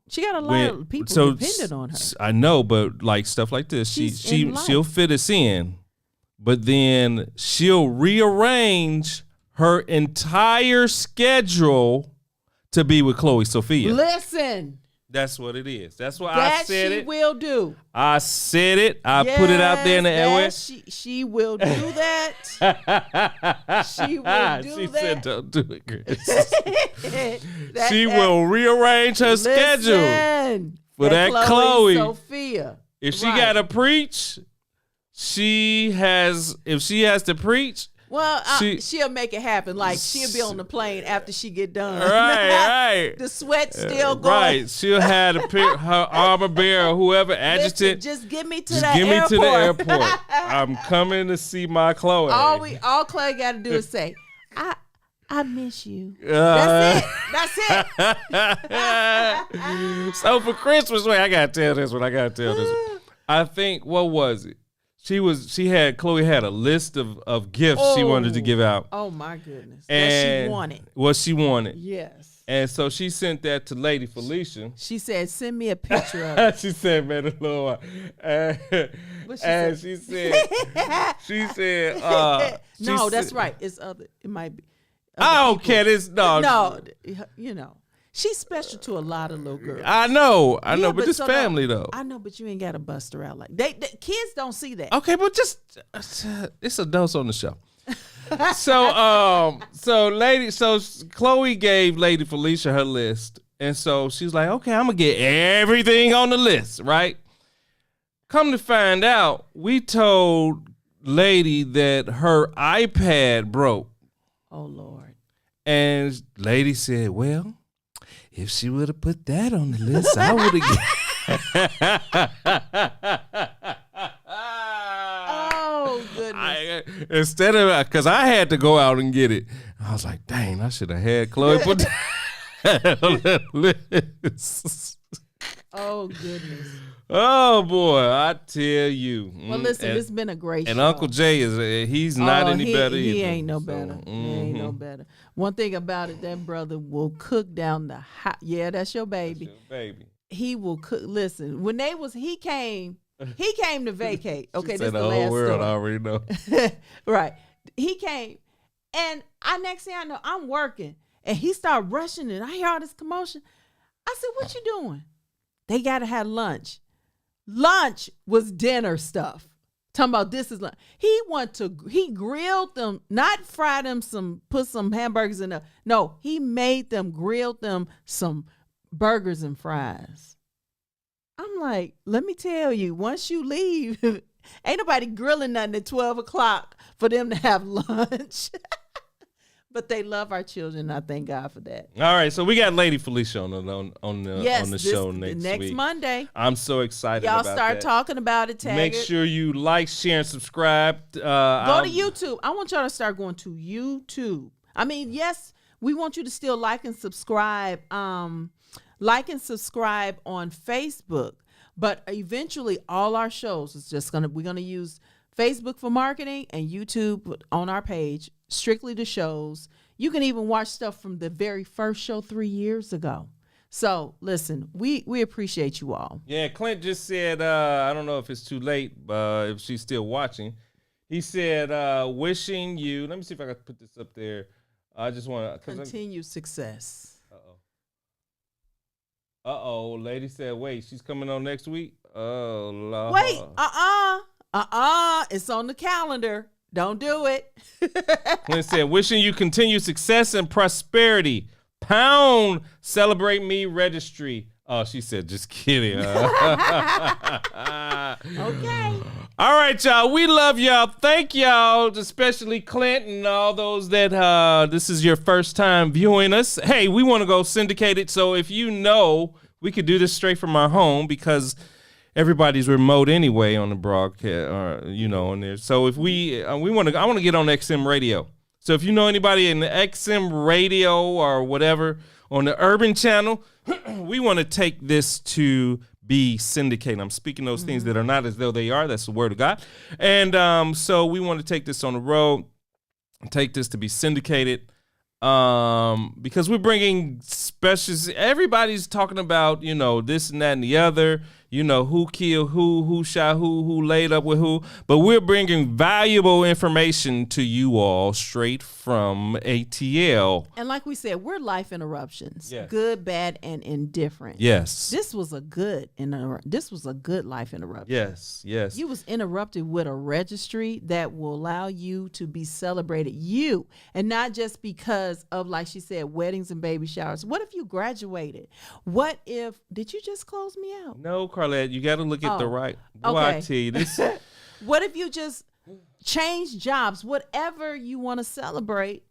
She got a lot of people dependent on her. I know, but like stuff like this, she'll fit us in, but then she'll rearrange her entire schedule to be with Chloe Sophia. Listen. That's what it is. That's why I said it. That she will do. I said it. I put it out there in the airways. She will do that. She will do she that. said, "Don't do it, Chris." She will rearrange her schedule for that Chloe Sophia. If she got to preach, if she has to preach. Well, she'll make it happen. Like, she'll be on the plane after she get done. Right. The sweat still going. Right. She'll have her armor bearer or whoever adjutant. Just get me to the airport. I'm coming to see my Chloe. All Chloe got to do is say, I miss you. That's it. So for Christmas, I got to tell this one. I think, what was it? Chloe had a list of gifts she wanted to give out. Oh my goodness. And what she wanted. Yes. And so she sent that to Lady Felicia. She said, send me a picture of it. She said, man, the Lord. She said, no, that's right. It's other. It might be. I don't care. This No, she's special to a lot of little girls. I know, Yeah, but this so family though. I know, but you ain't got to bust her out like they kids don't see that. Okay, but just it's adults on the show. So Chloe gave Lady Felicia her list, and so she's like, okay, I'm gonna get everything on the list, right? Come to find out, we told Lady that her iPad broke. Oh Lord. And Lady said, well, if she would have put that on the list, I would have. Oh goodness. Instead of, because I had to go out and get it, I was like, dang, I should have had Chloe put that on the list. Oh goodness. Oh boy, I tell you. Well, listen, it's been a great show. And Uncle Jay he's not any better either. He ain't no better. He ain't no better. One thing about it, that brother will cook down the hot. Yeah, that's your baby. That's your baby. He will cook. Listen, when he came to vacate. Okay, this is the the whole last world story. already know. Right. He came, and next thing I know, I'm working, and he started rushing it. I hear all this commotion. I said, "What you doing?" They gotta have lunch. Lunch was dinner stuff. Talking about this is lunch. He grilled them, not fried them put some hamburgers in there. No, he made them, grilled them some burgers and fries. I'm like, let me tell you, once you leave, ain't nobody grilling nothing at 12 o'clock for them to have lunch. But they love our children. I thank God for that. All right, so we got Lady Felicia on the show next week. Monday. I'm so excited Y'all about start that. talking about it. Tag Make it. sure you like, share, and subscribe. Go to YouTube. I want y'all to start going to YouTube. I mean, yes, we want you to still like and subscribe. Like and subscribe on Facebook. But eventually, all our shows is just we're gonna use Facebook for marketing and YouTube on our page, strictly the shows. You can even watch stuff from the very first show 3 years ago. So listen, we appreciate you all. Yeah, Clint just said, I don't know if it's too late, if she's still watching. He said, wishing you, let me see if I can put this up there. I just want to continue success. Lady said, wait, she's coming on next week? Oh, Lord. Wait, it's on the calendar. Don't do it. Clint said, wishing you continued success and prosperity. Pound, celebrate me registry. Oh, she said, just kidding. Okay. All right, y'all. We love y'all. Thank y'all, especially Clint and all those that this is your first time viewing us. Hey, we want to go syndicated. So if you know, we could do this straight from our home because everybody's remote anyway on the broadcast, on there. So if I want to get on XM radio. So if you know anybody in the XM radio or whatever on the urban channel, we want to take this to be syndicated. I'm speaking those things that are not as though they are. That's the word of God. And so we want to take this on the road, take this to be syndicated. Because we're bringing specials. Everybody's talking about, this and that and the other, who killed who shot who laid up with who. But we're bringing valuable information to you all straight from ATL. And like we said, we're life interruptions, yes. Good, bad, and indifferent. Yes. This was a good life interruption. Yes. You was interrupted with a registry that will allow you to be celebrated. You, and not just because of, like she said, weddings and baby showers. What if you graduated? What if, did you just close me out? No, Carlette, you got to look at the right. Boy, okay. I tell you this. What if you just change jobs? Whatever you want to celebrate,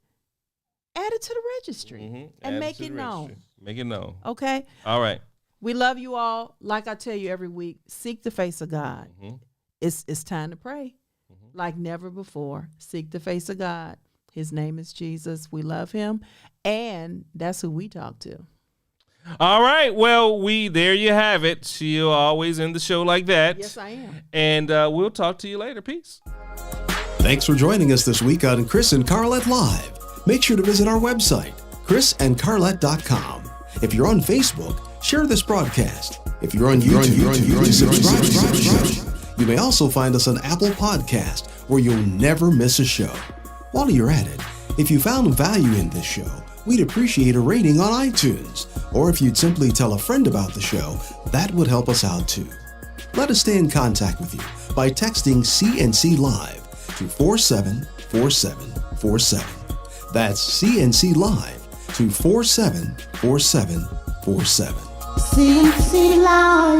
add it to the registry and make it known. Make it known. Okay. All right. We love you all. Like I tell you every week, seek the face of God. It's time to pray like never before. Seek the face of God. His name is Jesus. We love him. And that's who we talk to. All right. Well, there you have it. She'll always end the show like that. Yes, I am. And we'll talk to you later. Peace. Thanks for joining us this week on Chris and Carlette Live. Make sure to visit our website, chrisandcarlette.com. If you're on Facebook, share this broadcast. If you're on YouTube, subscribe. You may also find us on Apple Podcast, where you'll never miss a show. While you're at it, If you found value in this show, we'd appreciate a rating on iTunes, or if you'd simply tell a friend about the show, that would help us out too. Let us stay in contact with you by texting CNC Live to 474747. That's CNC Live to 474747. CNC Live.